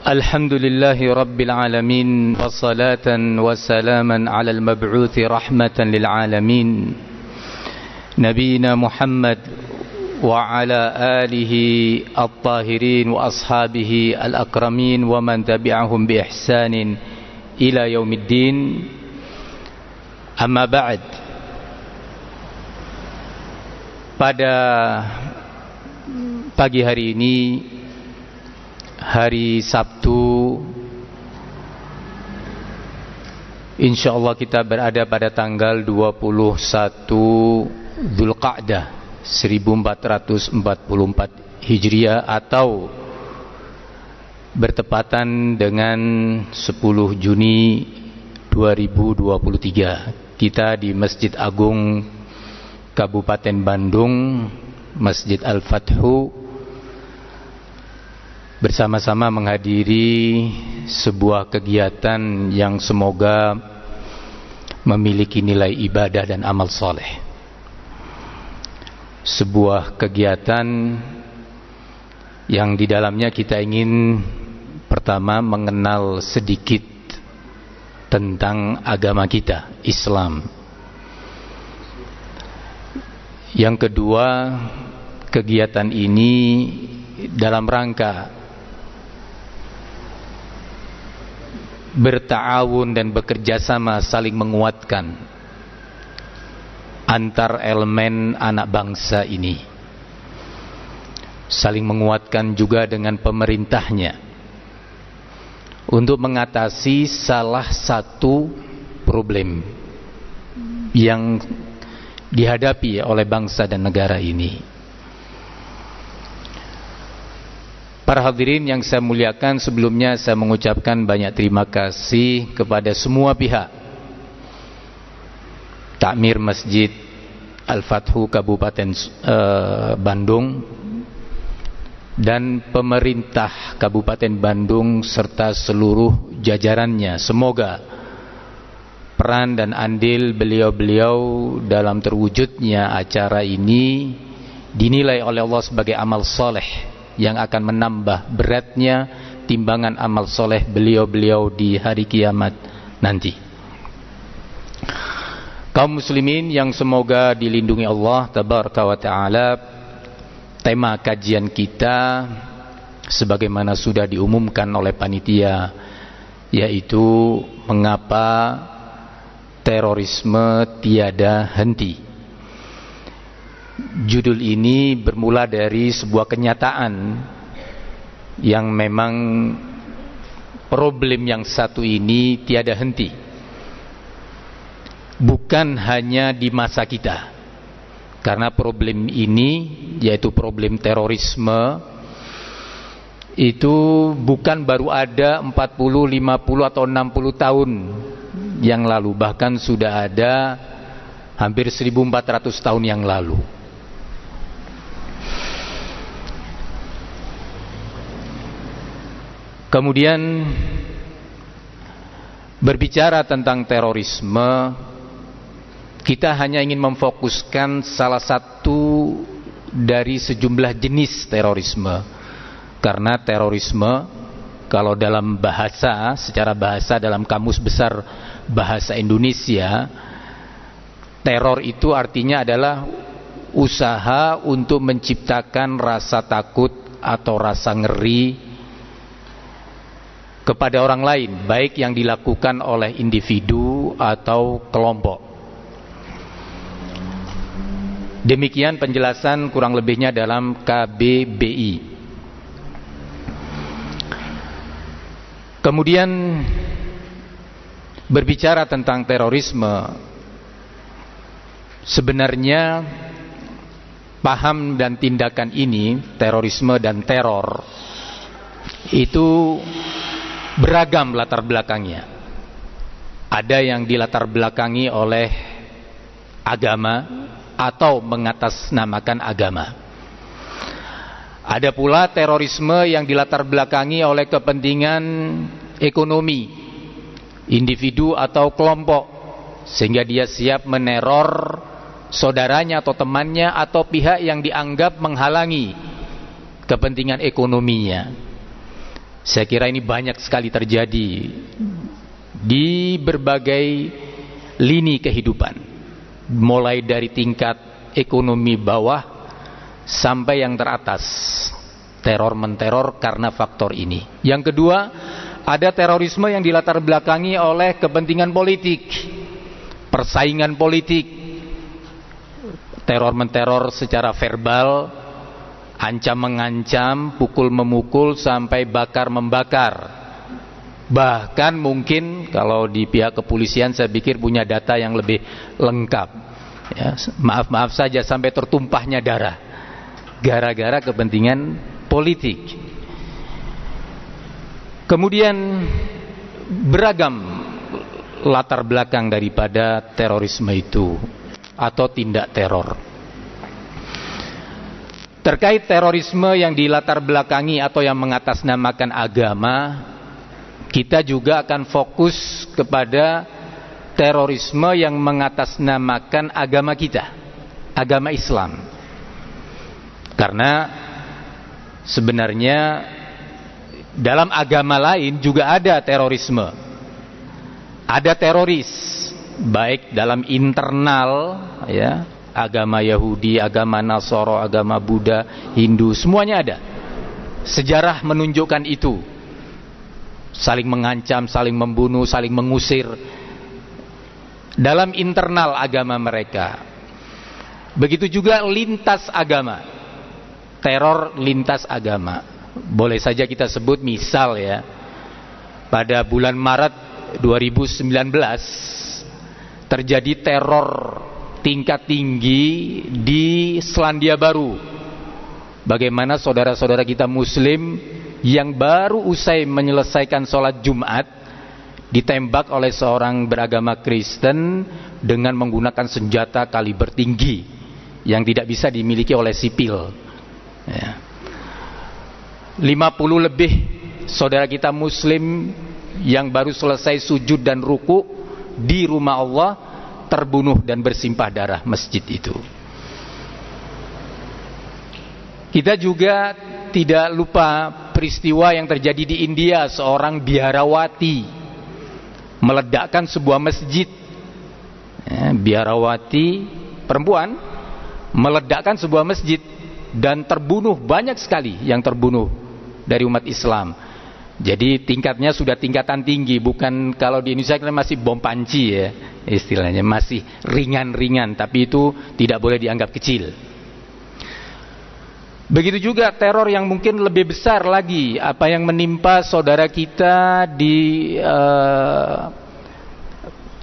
Alhamdulillahi rabbil alamin, wassalatan wassalaman ala al-mab'uthi rahmatan lil alamin, nabiyina Muhammad wa ala alihi at-tahirin wa ashabihi al-akramin wa man tabi'ahum bi ihsanin ila yaumiddin. Amma ba'd. Pada pagi hari ini, hari Sabtu, insyaallah kita berada pada tanggal 21 Dzulqa'dah 1444 Hijriah, atau bertepatan dengan 10 Juni 2023. Kita di Masjid Agung Kabupaten Bandung, Masjid Al-Fathu, bersama-sama menghadiri sebuah kegiatan yang semoga memiliki nilai ibadah dan amal soleh. Sebuah kegiatan yang di dalamnya kita ingin pertama mengenal sedikit tentang agama kita, Islam. Yang kedua, kegiatan ini dalam rangka berta'awun dan bekerja sama, saling menguatkan antar elemen anak bangsa ini, saling menguatkan juga dengan pemerintahnya untuk mengatasi salah satu problem yang dihadapi oleh bangsa dan negara ini. Para hadirin yang saya muliakan, sebelumnya saya mengucapkan banyak terima kasih kepada semua pihak, Takmir Masjid Al-Fathu Kabupaten Bandung dan pemerintah Kabupaten Bandung serta seluruh jajarannya. Semoga peran dan andil beliau-beliau dalam terwujudnya acara ini dinilai oleh Allah sebagai amal soleh yang akan menambah beratnya timbangan amal soleh beliau-beliau di hari kiamat nanti. Kaum muslimin yang semoga dilindungi Allah tabaraka wa ta'ala, tema kajian kita sebagaimana sudah diumumkan oleh panitia, yaitu mengapa terorisme tiada henti. Judul ini bermula dari sebuah kenyataan yang memang problem yang satu ini tiada henti, bukan hanya di masa kita, karena problem ini, yaitu problem terorisme, itu bukan baru ada 40, 50 atau 60 tahun yang lalu, bahkan sudah ada hampir 1400 tahun yang lalu. Kemudian berbicara tentang terorisme, kita hanya ingin memfokuskan salah satu dari sejumlah jenis terorisme. Karena terorisme, kalau dalam bahasa, secara bahasa dalam kamus besar bahasa Indonesia, teror itu artinya adalah usaha untuk menciptakan rasa takut atau rasa ngeri kepada orang lain, baik yang dilakukan oleh individu atau kelompok. Demikian penjelasan kurang lebihnya dalam KBBI. Kemudian berbicara tentang terorisme, sebenarnya paham dan tindakan ini, terorisme dan teror, itu beragam latar belakangnya. Ada yang dilatar belakangi oleh agama atau mengatasnamakan agama. Ada pula terorisme yang dilatar belakangi oleh kepentingan ekonomi individu atau kelompok, sehingga dia siap meneror saudaranya atau temannya atau pihak yang dianggap menghalangi kepentingan ekonominya. Saya kira ini banyak sekali terjadi di berbagai lini kehidupan, mulai dari tingkat ekonomi bawah sampai yang teratas. Teror menteror karena faktor ini. Yang kedua, ada terorisme yang dilatar belakangi oleh kepentingan politik, persaingan politik. Teror menteror secara verbal, ancam mengancam, pukul memukul sampai bakar membakar. Bahkan mungkin kalau di pihak kepolisian saya pikir punya data yang lebih lengkap, ya, maaf saja sampai tertumpahnya darah gara-gara kepentingan politik. Kemudian beragam latar belakang daripada terorisme itu atau tindak teror. Terkait terorisme yang dilatar belakangi atau yang mengatasnamakan agama, kita juga akan fokus kepada terorisme yang mengatasnamakan agama kita, agama Islam. Karena sebenarnya dalam agama lain juga ada terorisme. Ada teroris, baik dalam internal, ya, agama Yahudi, agama Nasara, agama Buddha, Hindu, semuanya ada. Sejarah menunjukkan itu. saling mengancam, saling membunuh, saling mengusir dalam internal agama mereka. Begitu juga lintas agama, teror lintas agama. Boleh saja kita sebut misal ya, pada bulan Maret 2019 terjadi teror tingkat tinggi di Selandia Baru. Bagaimana saudara-saudara kita muslim yang baru usai menyelesaikan sholat Jumat ditembak oleh seorang beragama Kristen dengan menggunakan senjata kaliber tinggi yang tidak bisa dimiliki oleh sipil ya. 50 lebih saudara kita muslim yang baru selesai sujud dan ruku di rumah Allah terbunuh dan bersimpah darah masjid itu. Kita juga tidak lupa peristiwa yang terjadi di India, seorang biarawati meledakkan sebuah masjid ya, biarawati perempuan meledakkan sebuah masjid dan terbunuh, banyak sekali yang terbunuh dari umat Islam. Jadi tingkatnya sudah tingkatan tinggi, bukan kalau di Indonesia kan masih bom panci ya istilahnya, masih ringan-ringan, tapi itu tidak boleh dianggap kecil. Begitu juga teror yang mungkin lebih besar lagi, apa yang menimpa saudara kita di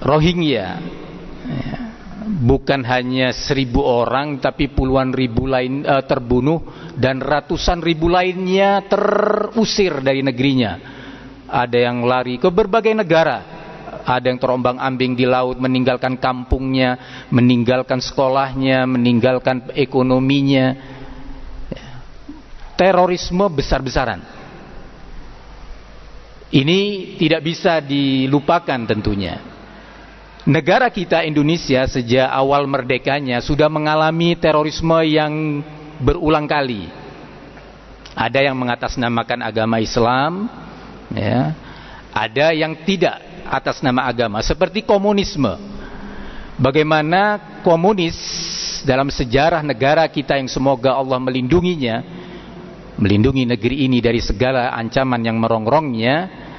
Rohingya ya. Bukan hanya 1.000 orang, tapi puluhan ribu lain terbunuh dan ratusan ribu lainnya terusir dari negerinya. Ada yang lari ke berbagai negara, ada yang terombang-ambing di laut, meninggalkan kampungnya, meninggalkan sekolahnya, meninggalkan ekonominya. Terorisme besar-besaran. Ini tidak bisa dilupakan tentunya. Negara kita Indonesia sejak awal merdekanya sudah mengalami terorisme yang berulang kali. Ada yang mengatasnamakan agama Islam ya. Ada yang tidak atas nama agama, seperti komunisme. Bagaimana komunis dalam sejarah negara kita yang semoga Allah melindunginya, melindungi negeri ini dari segala ancaman yang merongrongnya.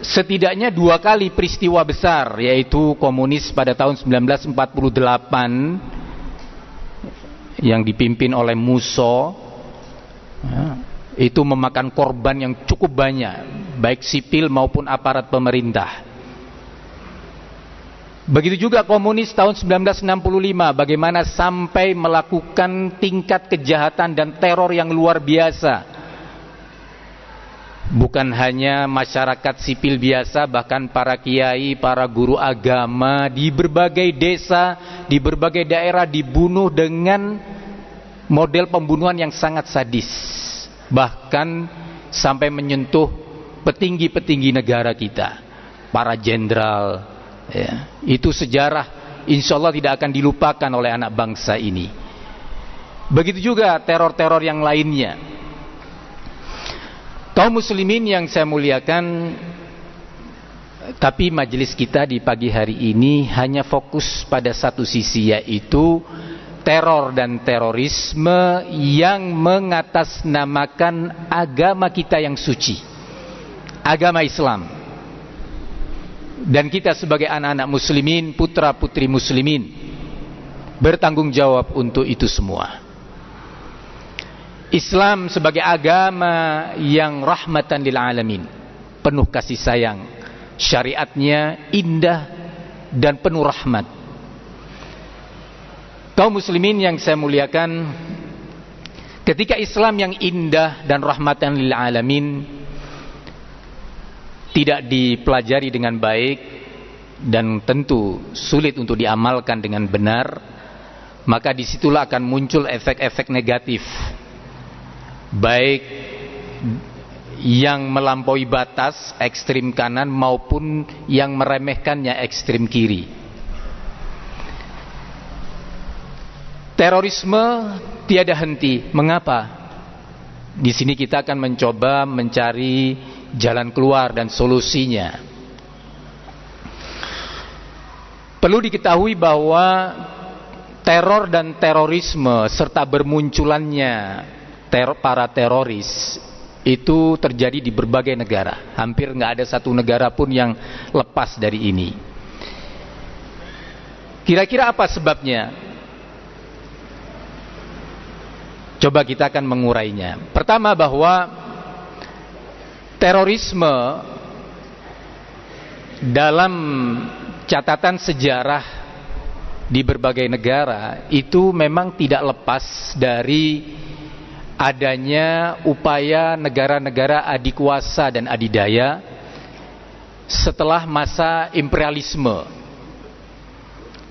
Setidaknya 2 kali peristiwa besar, yaitu komunis pada tahun 1948 yang dipimpin oleh Musso ya, itu memakan korban yang cukup banyak, baik sipil maupun aparat pemerintah. Begitu juga komunis tahun 1965, bagaimana sampai melakukan tingkat kejahatan dan teror yang luar biasa. Bukan hanya masyarakat sipil biasa, bahkan para kiai, para guru agama di berbagai desa, di berbagai daerah dibunuh dengan model pembunuhan yang sangat sadis. Bahkan sampai menyentuh petinggi-petinggi negara kita, para jenderal ya. Itu sejarah insya Allah tidak akan dilupakan oleh anak bangsa ini. Begitu juga teror-teror yang lainnya. Kaum muslimin yang saya muliakan, tapi majelis kita di pagi hari ini hanya fokus pada satu sisi, yaitu teror dan terorisme yang mengatasnamakan agama kita yang suci, agama Islam. Dan kita sebagai anak-anak muslimin, putra-putri muslimin, bertanggung jawab untuk itu semua. Islam sebagai agama yang rahmatan lil alamin, penuh kasih sayang, syariatnya indah dan penuh rahmat. Kaum muslimin yang saya muliakan, ketika Islam yang indah dan rahmatan lil alamin tidak dipelajari dengan baik dan tentu sulit untuk diamalkan dengan benar, maka disitulah akan muncul efek-efek negatif, baik yang melampaui batas ekstrim kanan maupun yang meremehkannya ekstrim kiri. Terorisme tiada henti. Mengapa? Di sini kita akan mencoba mencari jalan keluar dan solusinya. Perlu diketahui bahwa teror dan terorisme serta bermunculannya para teroris itu terjadi di berbagai negara. Hampir nggak ada satu negara pun yang lepas dari ini. Kira-kira apa sebabnya? Coba kita akan mengurainya. Pertama, bahwa terorisme dalam catatan sejarah di berbagai negara itu memang tidak lepas dari adanya upaya negara-negara adikuasa dan adidaya setelah masa imperialisme,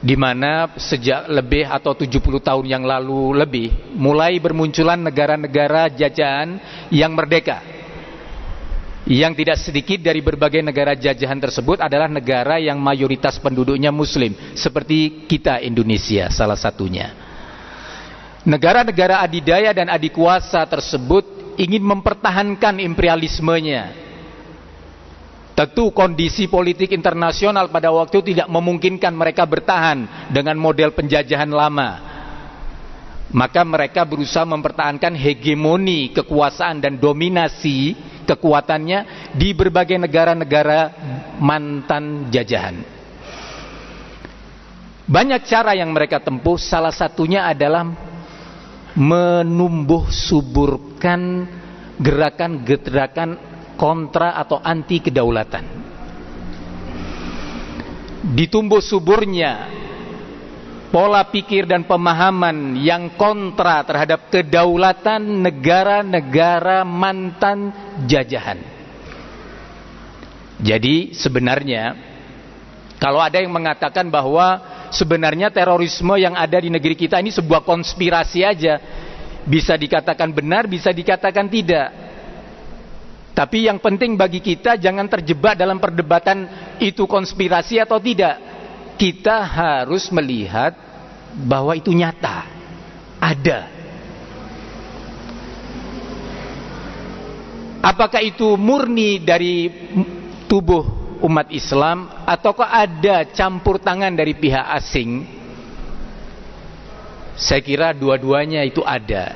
di mana sejak lebih atau 70 tahun yang lalu lebih mulai bermunculan negara-negara jajahan yang merdeka. Yang tidak sedikit dari berbagai negara jajahan tersebut adalah negara yang mayoritas penduduknya muslim, seperti kita, Indonesia salah satunya. Negara-negara adidaya dan adikuasa tersebut ingin mempertahankan imperialismenya. Tentu kondisi politik internasional pada waktu itu tidak memungkinkan mereka bertahan dengan model penjajahan lama. Maka mereka berusaha mempertahankan hegemoni kekuasaan dan dominasi kekuatannya di berbagai negara-negara mantan jajahan. Banyak cara yang mereka tempuh, salah satunya adalah menumbuh suburkan gerakan-gerakan kontra atau anti kedaulatan. Ditumbuh suburnya pola pikir dan pemahaman yang kontra terhadap kedaulatan negara-negara mantan jajahan. Jadi sebenarnya kalau ada yang mengatakan bahwa sebenarnya terorisme yang ada di negeri kita ini sebuah konspirasi aja, bisa dikatakan benar, bisa dikatakan tidak. Tapi yang penting bagi kita jangan terjebak dalam perdebatan itu konspirasi atau tidak. Kita harus melihat bahwa itu nyata, ada. Apakah itu murni dari tubuh umat Islam ataukah ada campur tangan dari pihak asing? Saya kira dua-duanya itu ada.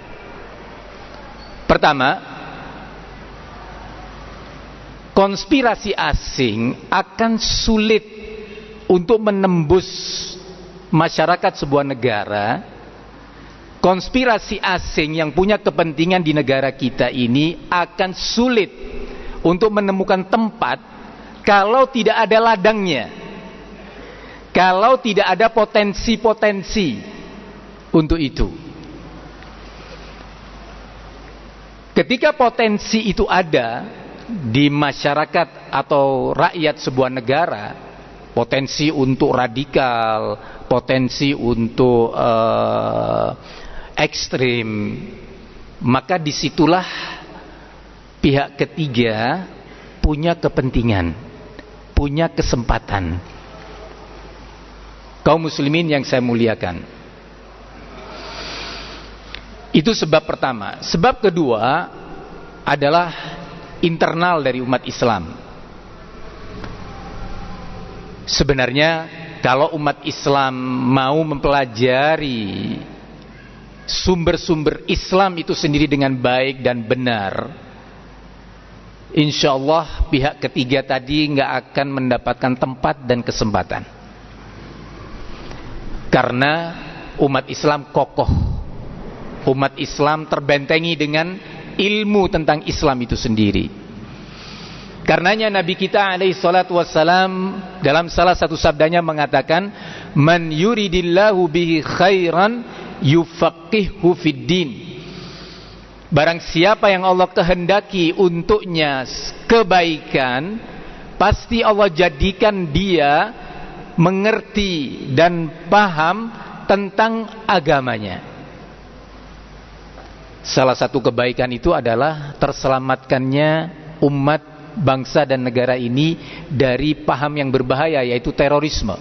Pertama, konspirasi asing akan sulit untuk menembus masyarakat sebuah negara. Konspirasi asing yang punya kepentingan di negara kita ini akan sulit untuk menemukan tempat kalau tidak ada ladangnya, kalau tidak ada potensi-potensi untuk itu. Ketika potensi itu ada di masyarakat atau rakyat sebuah negara, potensi untuk radikal, potensi untuk ekstrim, maka disitulah pihak ketiga punya kepentingan, punya kesempatan. Kaum muslimin yang saya muliakan, itu sebab pertama. Sebab kedua adalah internal dari umat Islam. Sebenarnya kalau umat Islam mau mempelajari sumber-sumber Islam itu sendiri dengan baik dan benar, insya Allah pihak ketiga tadi nggak akan mendapatkan tempat dan kesempatan. Karena umat Islam kokoh, umat Islam terbentengi dengan ilmu tentang Islam itu sendiri. Karenanya Nabi kita alaihi salatu wassalam dalam salah satu sabdanya mengatakan, man yuridillahu bihi khairan yufaqihu fid din. Barang siapa yang Allah kehendaki untuknya kebaikan, pasti Allah jadikan dia mengerti dan paham tentang agamanya. Salah satu kebaikan itu adalah terselamatkannya umat, bangsa dan negara ini dari paham yang berbahaya, yaitu terorisme.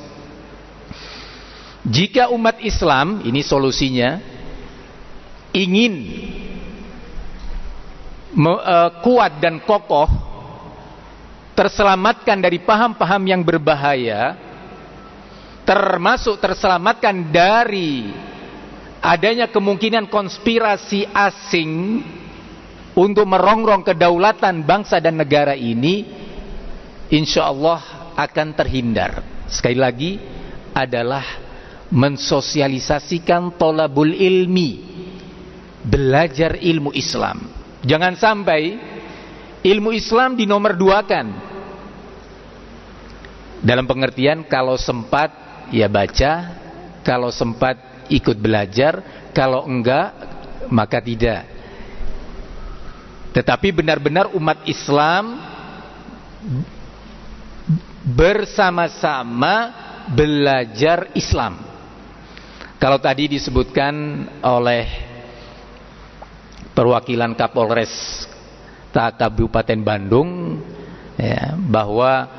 Jika umat Islam, ini solusinya, ingin kuat dan kokoh, terselamatkan dari paham-paham yang berbahaya, termasuk terselamatkan dari adanya kemungkinan konspirasi asing untuk merongrong kedaulatan bangsa dan negara ini, insya Allah akan terhindar. Sekali lagi adalah mensosialisasikan tolabul ilmi, belajar ilmu Islam. Jangan sampai ilmu Islam dinomorduakan, dalam pengertian kalau sempat ya baca, kalau sempat ikut belajar, kalau enggak maka tidak. Tetapi benar-benar umat Islam bersama-sama belajar Islam. Kalau tadi disebutkan oleh perwakilan Kapolres Kabupaten Bandung ya, bahwa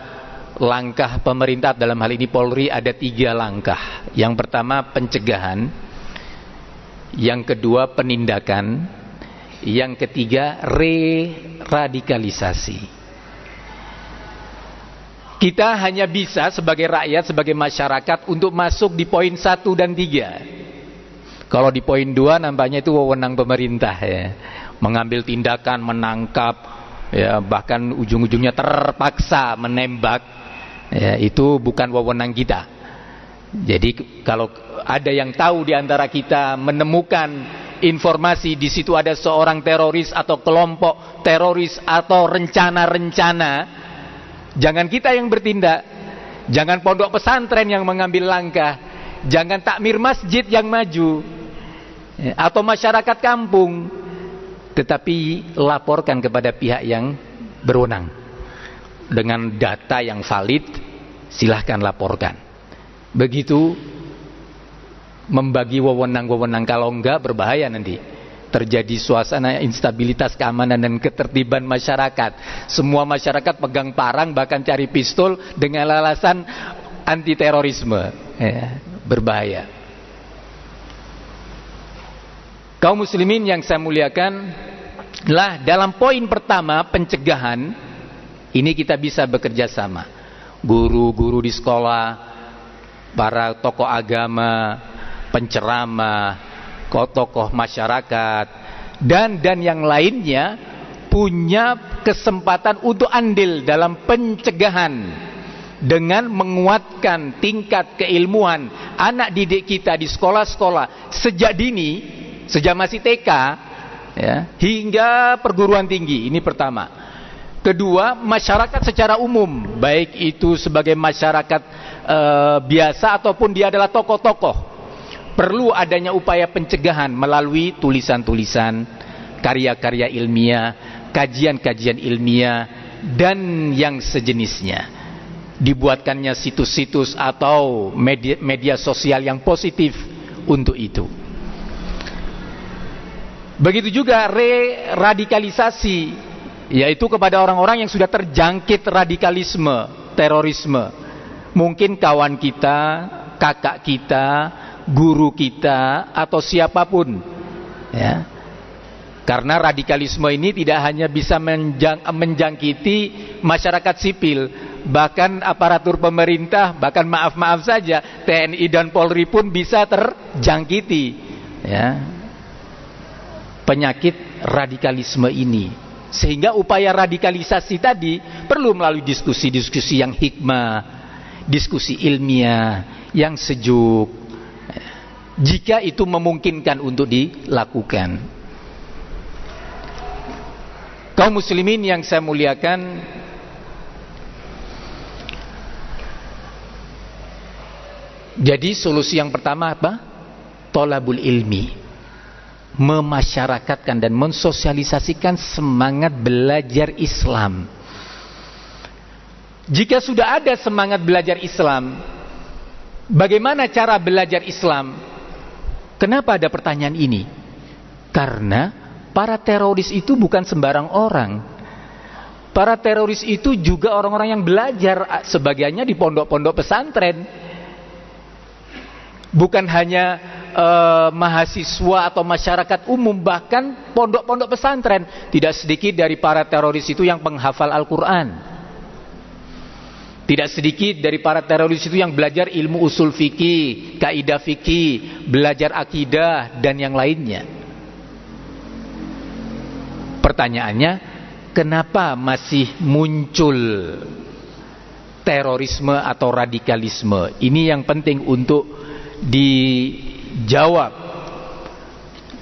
langkah pemerintah dalam hal ini Polri ada 3 langkah. Yang pertama pencegahan, yang kedua penindakan, yang ketiga re-radikalisasi. Kita hanya bisa sebagai rakyat, sebagai masyarakat untuk masuk di poin 1 dan 3. Kalau di poin 2 nampaknya itu wewenang pemerintah ya, mengambil tindakan, menangkap ya, bahkan ujung-ujungnya terpaksa menembak ya, itu bukan wewenang kita. Jadi kalau ada yang tahu di antara kita menemukan informasi di situ ada seorang teroris atau kelompok teroris atau rencana-rencana, jangan kita yang bertindak, jangan pondok pesantren yang mengambil langkah, jangan takmir masjid yang maju atau masyarakat kampung, tetapi laporkan kepada pihak yang berwenang dengan data yang valid. Silahkan laporkan. Begitu membagi wewenang-wewenang. Kalau enggak berbahaya, nanti terjadi suasana instabilitas keamanan dan ketertiban masyarakat. Semua masyarakat pegang parang, bahkan cari pistol dengan alasan anti terorisme ya, berbahaya. Kaum muslimin yang saya muliakan, lah dalam poin pertama pencegahan ini kita bisa bekerja sama. Guru-guru di sekolah, para tokoh agama, penceramah, tokoh masyarakat dan yang lainnya punya kesempatan untuk andil dalam pencegahan dengan menguatkan tingkat keilmuan anak didik kita di sekolah-sekolah sejak dini, sejak masih TK ya, hingga perguruan tinggi. Ini pertama. Kedua, masyarakat secara umum, baik itu sebagai masyarakat biasa ataupun dia adalah tokoh-tokoh, perlu adanya upaya pencegahan melalui tulisan-tulisan, karya-karya ilmiah, kajian-kajian ilmiah dan yang sejenisnya. Dibuatkannya situs-situs atau media sosial yang positif untuk itu. Begitu juga re-radikalisasi, yaitu kepada orang-orang yang sudah terjangkit radikalisme, terorisme. Mungkin kawan kita, kakak kita, guru kita, atau siapapun ya. Karena radikalisme ini tidak hanya bisa menjangkiti masyarakat sipil, bahkan aparatur pemerintah, bahkan maaf-maaf saja TNI dan Polri pun bisa terjangkiti ya, penyakit radikalisme ini. Sehingga upaya radikalisasi tadi perlu melalui diskusi-diskusi yang hikmah, diskusi ilmiah yang sejuk, jika itu memungkinkan untuk dilakukan. Kaum muslimin yang saya muliakan, jadi solusi yang pertama apa? Tolabul ilmi, memasyarakatkan dan mensosialisasikan semangat belajar Islam. Jika sudah ada semangat belajar Islam, bagaimana cara belajar Islam? Kenapa ada pertanyaan ini? Karena para teroris itu bukan sembarang orang. Para teroris itu juga orang-orang yang belajar, sebagiannya di pondok-pondok pesantren. Bukan hanya mahasiswa atau masyarakat umum, bahkan pondok-pondok pesantren. Tidak sedikit dari para teroris itu yang penghafal Al-Quran. Tidak sedikit dari para teroris itu yang belajar ilmu usul fikih, kaidah fikih, belajar akidah dan yang lainnya. Pertanyaannya, kenapa masih muncul terorisme atau radikalisme? Ini yang penting untuk dijawab.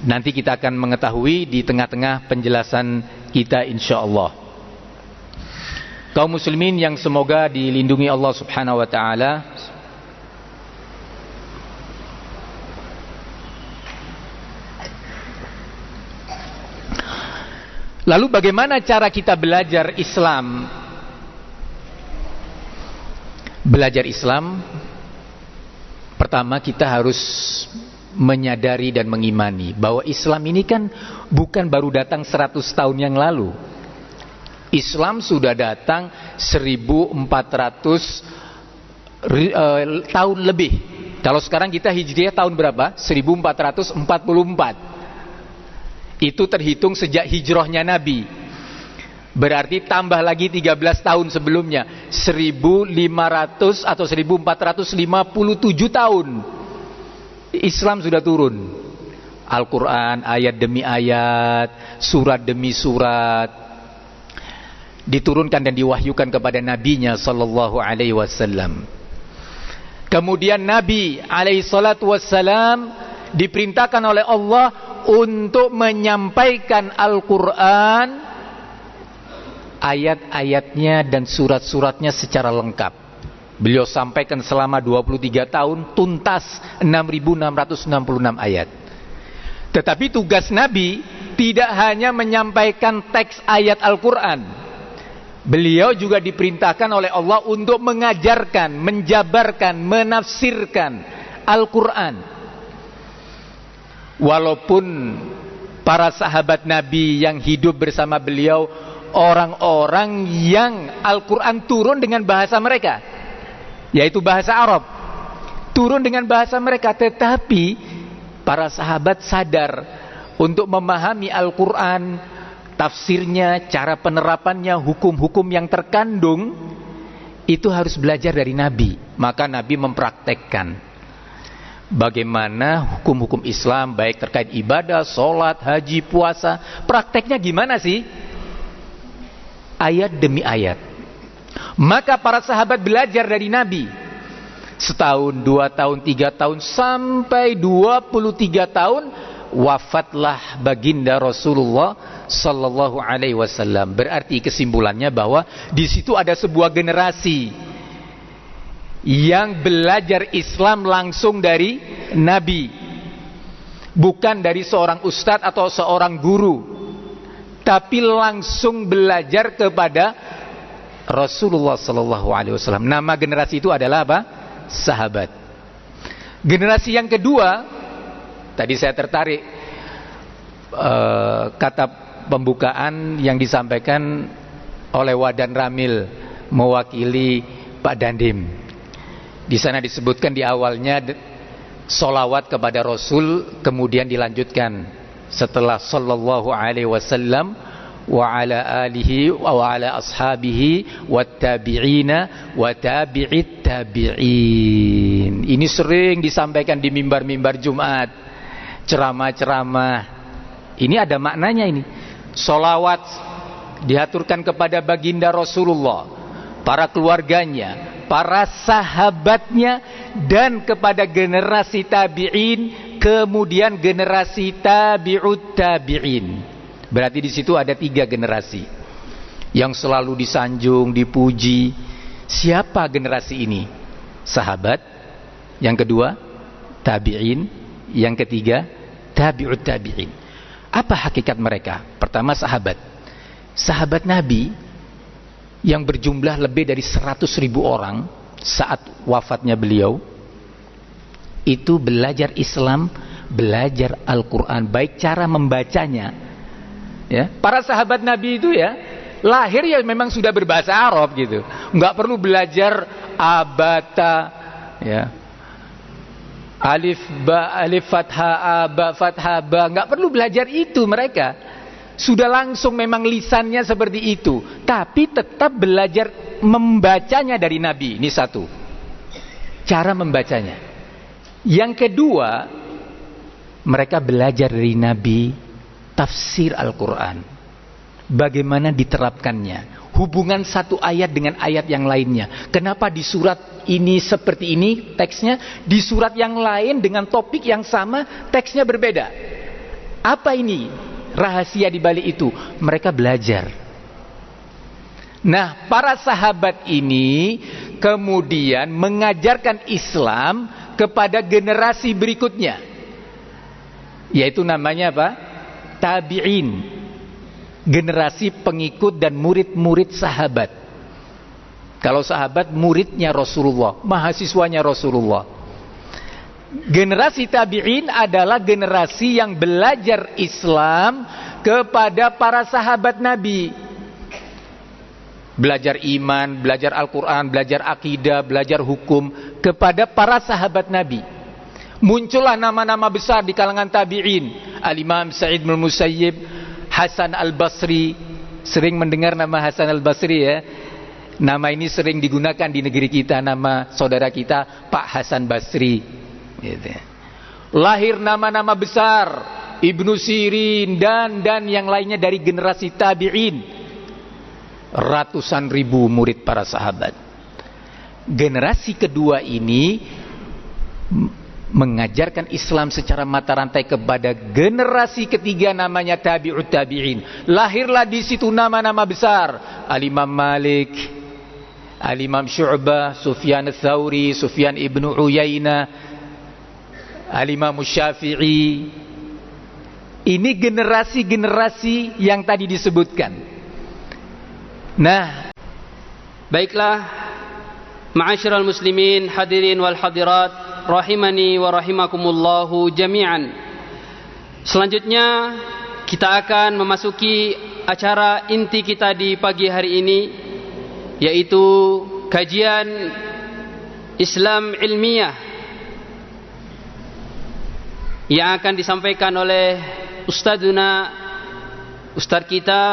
Nanti kita akan mengetahui di tengah-tengah penjelasan kita insyaallah. Kaum muslimin yang semoga dilindungi Allah Subhanahu wa taala. Lalu bagaimana cara kita belajar Islam? Belajar Islam, pertama kita harus menyadari dan mengimani bahwa Islam ini kan bukan baru datang 100 tahun yang lalu. Islam sudah datang 1400 tahun lebih. Kalau sekarang kita hijriah tahun berapa? 1444. Itu terhitung sejak hijrahnya Nabi. Berarti tambah lagi 13 tahun sebelumnya, 1500 atau 1457 tahun Islam sudah turun. Al-Quran ayat demi ayat, surat demi surat diturunkan dan diwahyukan kepada nabinya sallallahu alaihi wasallam. Kemudian Nabi alaihi salatu wassalam diperintahkan oleh Allah untuk menyampaikan Al-Quran, ayat-ayatnya dan surat-suratnya secara lengkap. Beliau sampaikan selama 23 tahun tuntas 6.666 ayat. Tetapi tugas Nabi tidak hanya menyampaikan teks ayat Al-Quran. Beliau juga diperintahkan oleh Allah untuk mengajarkan, menjabarkan, menafsirkan Al-Quran. Walaupun para sahabat Nabi yang hidup bersama beliau orang-orang yang Al-Quran turun dengan bahasa mereka, yaitu bahasa Arab, turun dengan bahasa mereka. Tetapi para sahabat sadar untuk memahami Al-Quran, tafsirnya, cara penerapannya, hukum-hukum yang terkandung, itu harus belajar dari Nabi. Maka Nabi mempraktekkan bagaimana hukum-hukum Islam, baik terkait ibadah, sholat, haji, puasa. Prakteknya gimana sih? Ayat demi ayat. Maka para sahabat belajar dari Nabi. Setahun, 2 tahun, 3 tahun, sampai 23 tahun wafatlah baginda Rasulullah sallallahu alaihi wasallam. Berarti kesimpulannya bahwa di situ ada sebuah generasi yang belajar Islam langsung dari Nabi, bukan dari seorang ustadz atau seorang guru, tapi langsung belajar kepada Rasulullah sallallahu alaihi wasallam. Nama generasi itu adalah apa? Sahabat. Generasi yang kedua, tadi saya tertarik kata pembukaan yang disampaikan oleh Wadan Ramil mewakili Pak Dandim. Di sana disebutkan di awalnya solawat kepada Rasul, kemudian dilanjutkan setelah sallallahu alaihi wasallam wa ala alihi wa ala ashabihi wat tabi'ina wa tabi'it tabi'in. Ini sering disampaikan di mimbar-mimbar Jumat, ceramah-ceramah. Ini ada maknanya ini. Solawat diaturkan kepada baginda Rasulullah, para keluarganya, para sahabatnya, dan kepada generasi tabi'in, kemudian generasi tabi'ut tabi'in. Berarti di situ ada 3 generasi yang selalu disanjung, dipuji. Siapa generasi ini? Sahabat. Yang kedua, tabi'in. Yang ketiga, tabi'ut tabi'in. Apa hakikat mereka? Pertama, sahabat. Sahabat Nabi yang berjumlah lebih dari 100.000 orang saat wafatnya beliau, itu belajar Islam, belajar Al-Quran, baik cara membacanya. Ya, para sahabat Nabi itu ya lahir ya memang sudah berbahasa Arab gitu, nggak perlu belajar abata, ya, alif ba alif fathah ba fathah ba, nggak perlu belajar itu. Mereka sudah langsung memang lisannya seperti itu, tapi tetap belajar membacanya dari Nabi. Ini satu, cara membacanya. Yang kedua, mereka belajar dari Nabi tafsir Al-Quran, bagaimana diterapkannya, hubungan satu ayat dengan ayat yang lainnya. Kenapa di surat ini seperti ini teksnya, di surat yang lain dengan topik yang sama teksnya berbeda. Apa ini rahasia di balik itu? Mereka belajar. Nah, para sahabat ini kemudian mengajarkan Islam kepada generasi berikutnya, yaitu namanya apa? Tabi'in, generasi pengikut dan murid-murid sahabat. Kalau sahabat muridnya Rasulullah, mahasiswanya Rasulullah. Generasi tabi'in adalah generasi yang belajar Islam kepada para sahabat Nabi. Belajar iman, belajar Al-Quran, belajar akidah, belajar hukum kepada para sahabat Nabi. Muncullah nama-nama besar di kalangan tabi'in. Al-Imam Sa'id bin Musayyib, Hasan Al-Basri. Sering mendengar nama Hasan Al-Basri ya. Nama ini sering digunakan di negeri kita, nama saudara kita Pak Hasan Basri gitu. Lahir nama-nama besar, Ibnu Sirin dan yang lainnya dari generasi tabi'in. Ratusan ribu murid para sahabat. Generasi kedua ini mengajarkan Islam secara mata rantai kepada generasi ketiga, namanya tabi'ut tabi'in. Lahirlah di situ nama-nama besar, Al-Imam Malik, Al-Imam Syu'bah, Sufyan Ats-Tsauri, Sufyan Ibnu Uyainah, Al-Imam Syafi'i. Ini generasi-generasi yang tadi disebutkan. Nah, baiklah, ma'asyiral muslimin, hadirin wal hadirat, rahimani wa rahimakumullahu jami'an. Selanjutnya kita akan memasuki acara inti kita di pagi hari ini, yaitu kajian Islam ilmiah yang akan disampaikan oleh Ustaz kita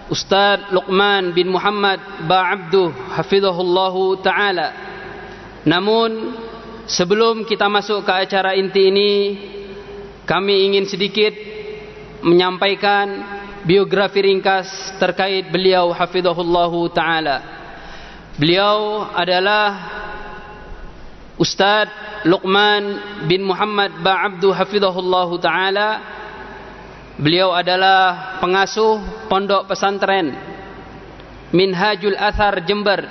Ustaz Luqman bin Muhammad Ba'abduh hafizahullahu ta'ala. Namun sebelum kita masuk ke acara inti ini, kami ingin sedikit menyampaikan biografi ringkas terkait beliau hafizahullahu ta'ala. Beliau adalah Ustaz Luqman bin Muhammad Ba'abduh hafizahullahu ta'ala. Beliau adalah pengasuh pondok pesantren Minhajul Athar Jember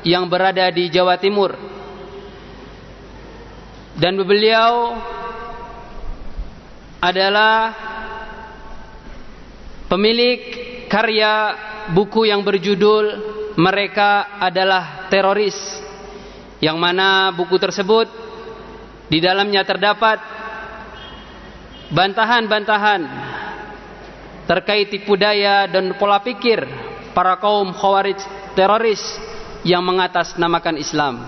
yang berada di Jawa Timur. Dan beliau adalah pemilik karya buku yang berjudul Mereka Adalah Teroris, yang mana buku tersebut di dalamnya terdapat bantahan-bantahan terkait tipu daya dan pola pikir para kaum khawarij teroris yang mengatasnamakan Islam.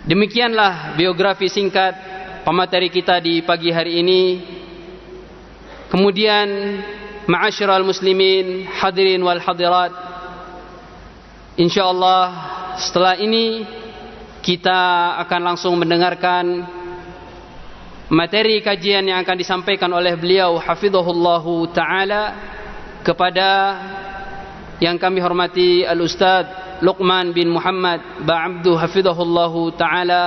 Demikianlah biografi singkat pemateri kita di pagi hari ini. Kemudian, ma'asyiral muslimin, hadirin wal hadirat, insyaallah setelah ini kita akan langsung mendengarkan materi kajian yang akan disampaikan oleh beliau hafizahullahu ta'ala kepada yang kami hormati Al-Ustaz Luqman bin Muhammad Ba'abduh hafizahullahu ta'ala.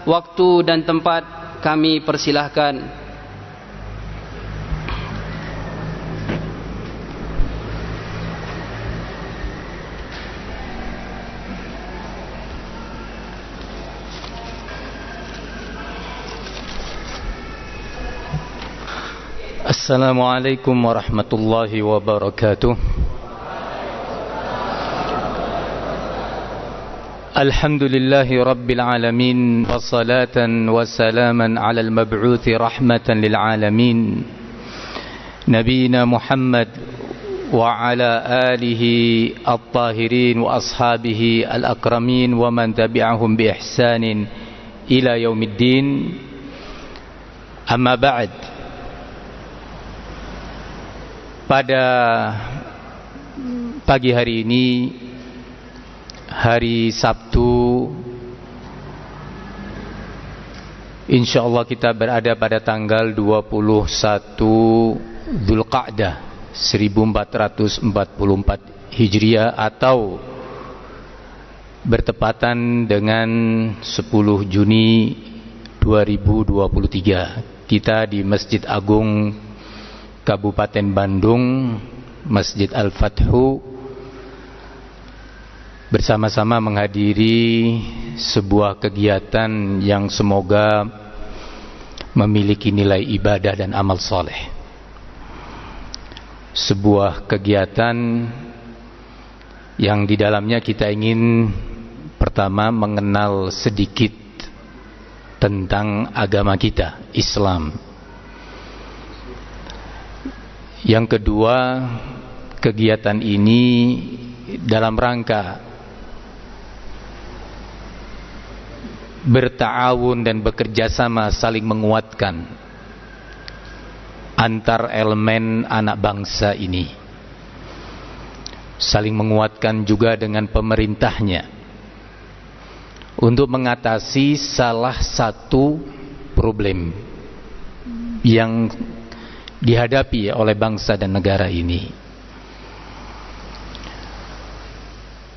Waktu dan tempat kami persilahkan. Assalamualaikum warahmatullahi wabarakatuh. Alhamdulillahi rabbil alamin, wassalatan wassalaman ala al-mab'uthi rahmatan lil alamin, nabiyina Muhammad wa ala alihi at-tahirin wa ashabihi al-akramin wa man tabi'ahum bi ihsanin ila yaumiddin. Amma ba'd. Pada pagi hari ini, hari Sabtu, insyaallah kita berada pada tanggal 21 Dzulqa'dah 1444 Hijriah atau bertepatan dengan 10 Juni 2023. Kita di Masjid Agung Kabupaten Bandung, Masjid Al-Fathu, bersama-sama menghadiri sebuah kegiatan yang semoga memiliki nilai ibadah dan amal soleh. Sebuah kegiatan yang di dalamnya kita ingin pertama mengenal sedikit tentang agama kita, Islam. Yang kedua, kegiatan ini dalam rangka berta'awun dan bekerja sama saling menguatkan antar elemen anak bangsa ini, saling menguatkan juga dengan pemerintahnya untuk mengatasi salah satu problem yang dihadapi oleh bangsa dan negara ini.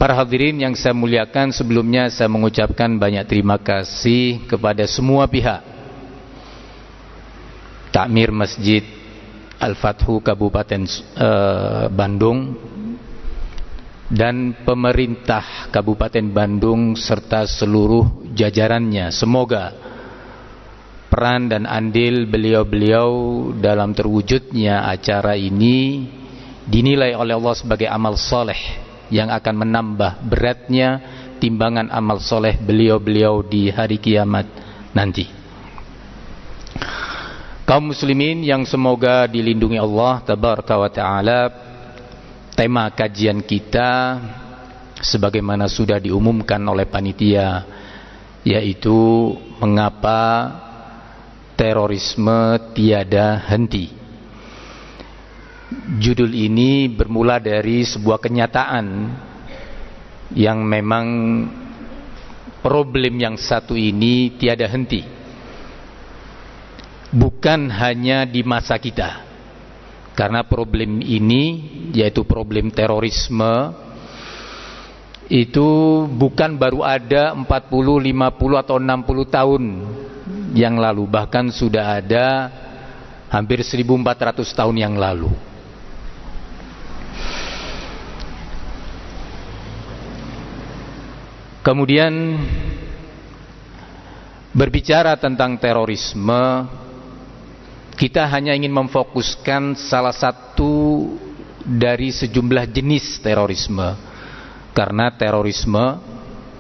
Para hadirin yang saya muliakan, sebelumnya saya mengucapkan banyak terima kasih kepada semua pihak, Takmir Masjid Al-Fathu Kabupaten Bandung dan pemerintah Kabupaten Bandung serta seluruh jajarannya. Semoga peran dan andil beliau-beliau dalam terwujudnya acara ini dinilai oleh Allah sebagai amal soleh yang akan menambah beratnya timbangan amal soleh beliau-beliau di hari kiamat nanti. Kaum muslimin yang semoga dilindungi Allah tabaraka wa ta'ala, tema kajian kita sebagaimana sudah diumumkan oleh panitia, yaitu mengapa terorisme tiada henti. Judul ini bermula dari sebuah kenyataan yang memang problem yang satu ini tiada henti, bukan hanya di masa kita. Karena problem ini, yaitu problem terorisme, itu bukan baru ada 40, 50 atau 60 tahun yang lalu, bahkan sudah ada hampir 1400 tahun yang lalu. Kemudian berbicara tentang terorisme, kita hanya ingin memfokuskan salah satu dari sejumlah jenis terorisme. Karena terorisme,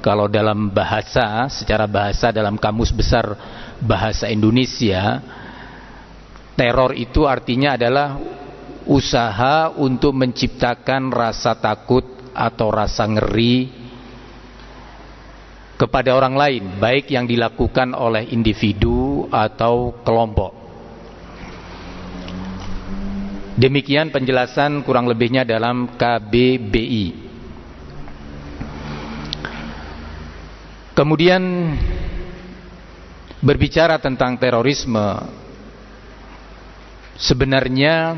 kalau dalam bahasa, secara bahasa dalam kamus besar bahasa Indonesia, teror itu artinya adalah usaha untuk menciptakan rasa takut atau rasa ngeri kepada orang lain, baik yang dilakukan oleh individu atau kelompok. Demikian penjelasan kurang lebihnya dalam KBBI. Kemudian berbicara tentang terorisme, sebenarnya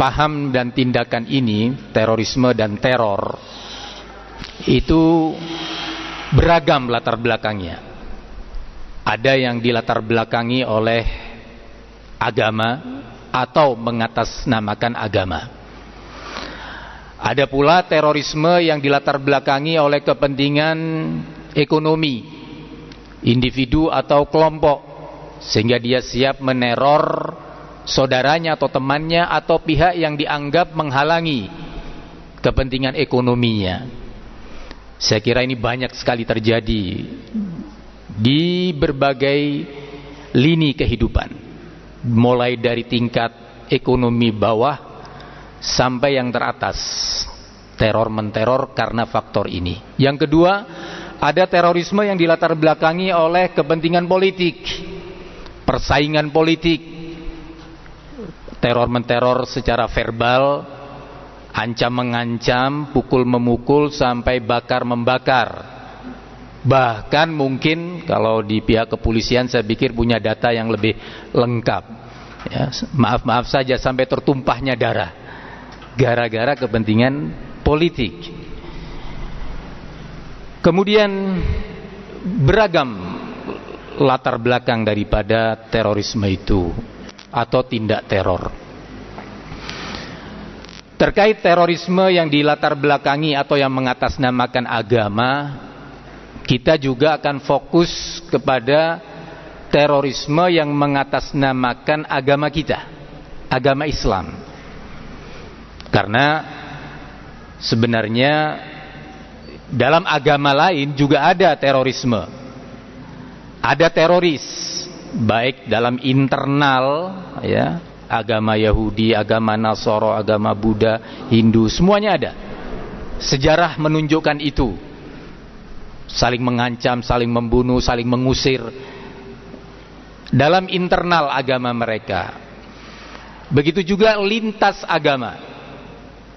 paham dan tindakan ini, terorisme dan teror, itu beragam latar belakangnya. Ada yang dilatar belakangi oleh agama atau mengatasnamakan agama. Ada pula terorisme yang dilatar belakangi oleh kepentingan ekonomi individu atau kelompok, sehingga dia siap meneror saudaranya atau temannya atau pihak yang dianggap menghalangi kepentingan ekonominya. Saya kira ini banyak sekali terjadi di berbagai lini kehidupan, mulai dari tingkat ekonomi bawah sampai yang teratas. Teror menteror karena faktor ini. Yang kedua, ada terorisme yang dilatar belakangi oleh kepentingan politik, persaingan politik. Teror menteror secara verbal ancam-mengancam, pukul-memukul sampai bakar-membakar. Bahkan mungkin kalau di pihak kepolisian saya pikir punya data yang lebih lengkap. Ya, maaf saja sampai tertumpahnya darah gara-gara kepentingan politik. Kemudian beragam latar belakang daripada terorisme itu atau tindak teror. Terkait terorisme yang dilatar belakangi atau yang mengatasnamakan agama, kita juga akan fokus kepada terorisme yang mengatasnamakan agama kita, agama Islam. Karena sebenarnya dalam agama lain juga ada terorisme. Ada teroris, baik dalam internal ya, agama Yahudi, agama Nasoro, agama Buddha, Hindu, semuanya ada. Sejarah menunjukkan itu. Saling mengancam, saling membunuh, saling mengusir dalam internal agama mereka. Begitu juga lintas agama,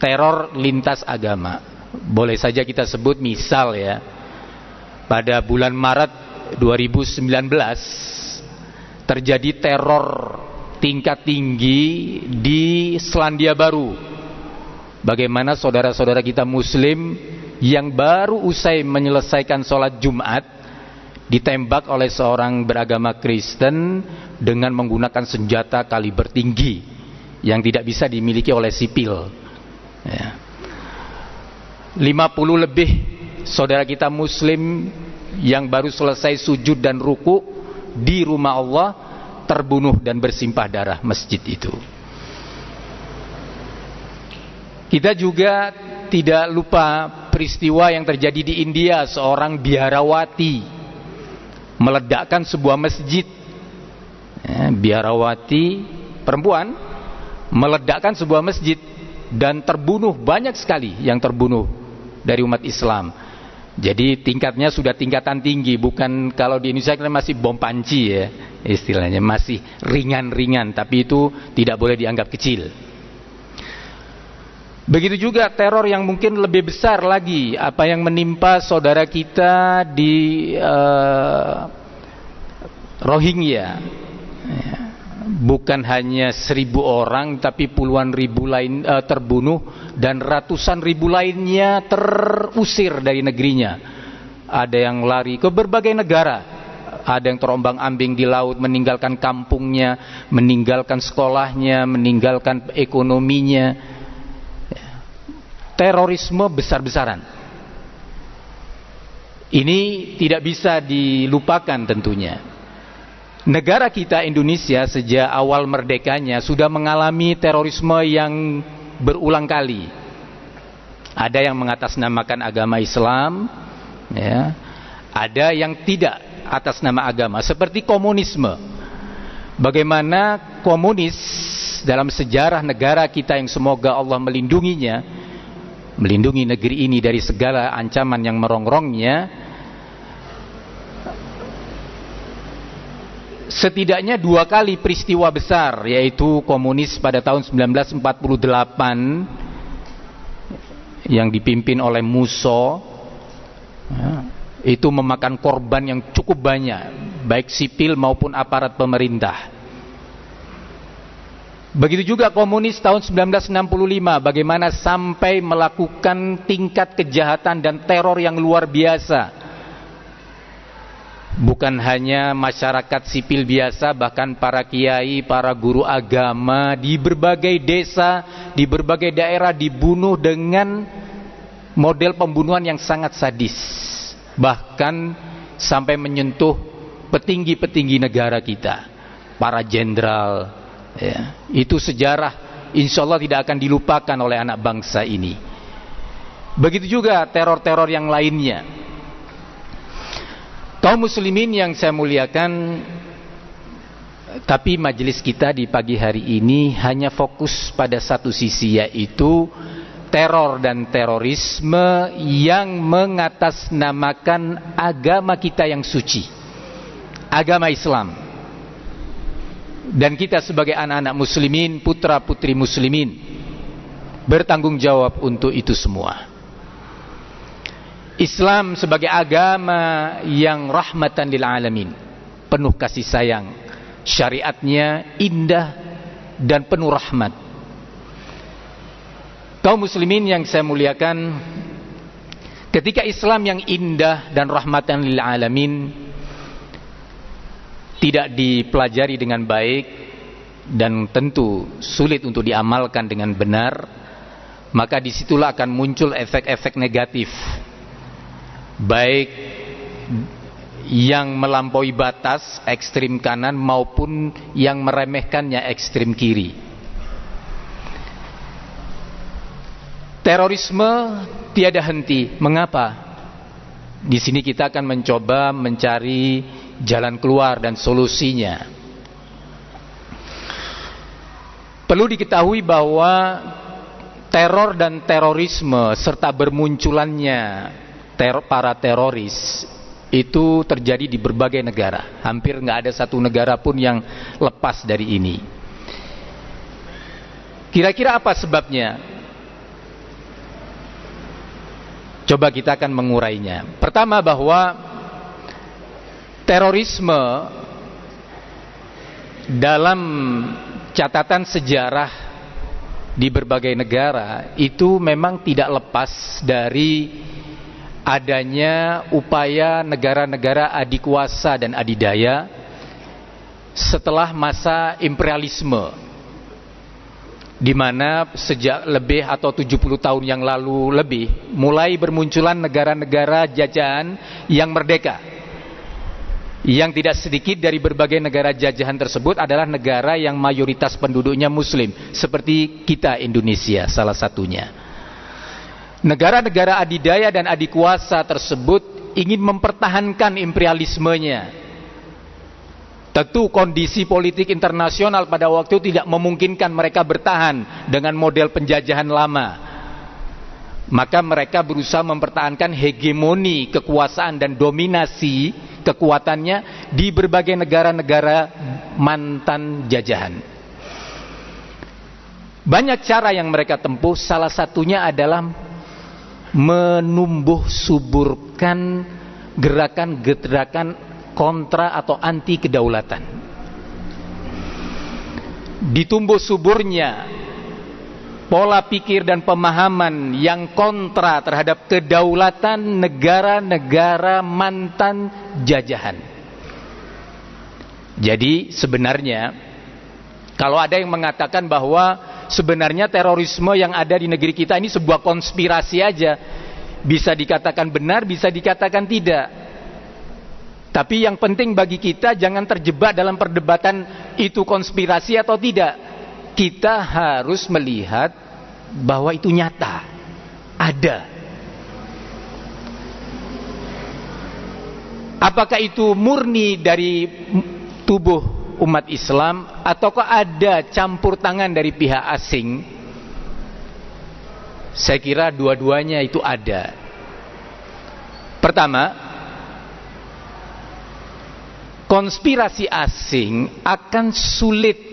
teror lintas agama. Boleh saja kita sebut misal ya, pada bulan Maret 2019 terjadi teror tingkat tinggi di Selandia Baru. Bagaimana saudara-saudara kita Muslim yang baru usai menyelesaikan sholat Jumat ditembak oleh seorang beragama Kristen dengan menggunakan senjata kaliber tinggi yang tidak bisa dimiliki oleh sipil ya. 50 lebih saudara kita Muslim yang baru selesai sujud dan ruku di rumah Allah terbunuh dan bersimpah darah masjid itu. Kita juga tidak lupa peristiwa yang terjadi di India, seorang biarawati meledakkan sebuah masjid ya, biarawati perempuan meledakkan sebuah masjid dan terbunuh, banyak sekali yang terbunuh dari umat Islam. Jadi tingkatnya sudah tingkatan tinggi, bukan kalau di Indonesia kita masih bom panci ya istilahnya, masih ringan-ringan, tapi itu tidak boleh dianggap kecil. Begitu juga teror yang mungkin lebih besar lagi, apa yang menimpa saudara kita di Rohingya ya. Bukan hanya 1.000 orang, tapi puluhan ribu lain terbunuh dan ratusan ribu lainnya terusir dari negerinya. Ada yang lari ke berbagai negara, ada yang terombang-ambing di laut, meninggalkan kampungnya, meninggalkan sekolahnya, meninggalkan ekonominya. Terorisme besar-besaran. Ini tidak bisa dilupakan tentunya. Negara kita Indonesia sejak awal merdekanya sudah mengalami terorisme yang berulang kali. Ada yang mengatasnamakan agama Islam, ya. Ada yang tidak atas nama agama, seperti komunisme. Bagaimana komunis dalam sejarah negara kita yang semoga Allah melindunginya, melindungi negeri ini dari segala ancaman yang merongrongnya. Setidaknya 2 kali peristiwa besar, yaitu komunis pada tahun 1948 yang dipimpin oleh Musso ya, itu memakan korban yang cukup banyak, baik sipil maupun aparat pemerintah. Begitu juga komunis tahun 1965, bagaimana sampai melakukan tingkat kejahatan dan teror yang luar biasa. Bukan hanya masyarakat sipil biasa, bahkan para kiai, para guru agama di berbagai desa, di berbagai daerah dibunuh dengan model pembunuhan yang sangat sadis. Bahkan sampai menyentuh petinggi-petinggi negara kita, para jenderal ya. Itu sejarah insya Allah tidak akan dilupakan oleh anak bangsa ini. Begitu juga teror-teror yang lainnya. Kaum muslimin yang saya muliakan, tapi majelis kita di pagi hari ini hanya fokus pada satu sisi, yaitu teror dan terorisme yang mengatasnamakan agama kita yang suci, agama Islam. Dan kita sebagai anak-anak muslimin, putra putri muslimin, bertanggung jawab untuk itu semua. Islam sebagai agama yang rahmatan lil alamin, penuh kasih sayang, syariatnya indah dan penuh rahmat. Kaum muslimin yang saya muliakan, ketika Islam yang indah dan rahmatan lil alamin tidak dipelajari dengan baik dan tentu sulit untuk diamalkan dengan benar, maka disitulah akan muncul efek-efek negatif, baik yang melampaui batas ekstrim kanan maupun yang meremehkannya ekstrim kiri. Terorisme tiada henti. Mengapa? Di sini kita akan mencoba mencari jalan keluar dan solusinya. Perlu diketahui bahwa teror dan terorisme serta bermunculannya para teroris itu terjadi di berbagai negara. Hampir nggak ada satu negara pun yang lepas dari ini. Kira-kira apa sebabnya? Coba kita akan mengurainya. Pertama, bahwa terorisme dalam catatan sejarah di berbagai negara itu memang tidak lepas dari adanya upaya negara-negara adikuasa dan adidaya setelah masa imperialisme, di mana sejak lebih atau 70 tahun yang lalu lebih mulai bermunculan negara-negara jajahan yang merdeka. Yang tidak sedikit dari berbagai negara jajahan tersebut adalah negara yang mayoritas penduduknya muslim, seperti kita Indonesia salah satunya. Negara-negara adidaya dan adikuasa tersebut ingin mempertahankan imperialismenya. Tentu kondisi politik internasional pada waktu itu tidak memungkinkan mereka bertahan dengan model penjajahan lama. Maka mereka berusaha mempertahankan hegemoni kekuasaan dan dominasi kekuatannya di berbagai negara-negara mantan jajahan. Banyak cara yang mereka tempuh, salah satunya adalah menumbuh suburkan gerakan-gerakan kontra atau anti kedaulatan. Ditumbuh suburnya pola pikir dan pemahaman yang kontra terhadap kedaulatan negara-negara mantan jajahan. Jadi sebenarnya kalau ada yang mengatakan bahwa sebenarnya terorisme yang ada di negeri kita ini sebuah konspirasi aja, bisa dikatakan benar, bisa dikatakan tidak. Tapi yang penting bagi kita jangan terjebak dalam perdebatan itu konspirasi atau tidak. Kita harus melihat bahwa itu nyata, ada. Apakah itu murni dari tubuh umat Islam ataukah ada campur tangan dari pihak asing? Saya kira dua-duanya itu ada. Pertama, konspirasi asing akan sulit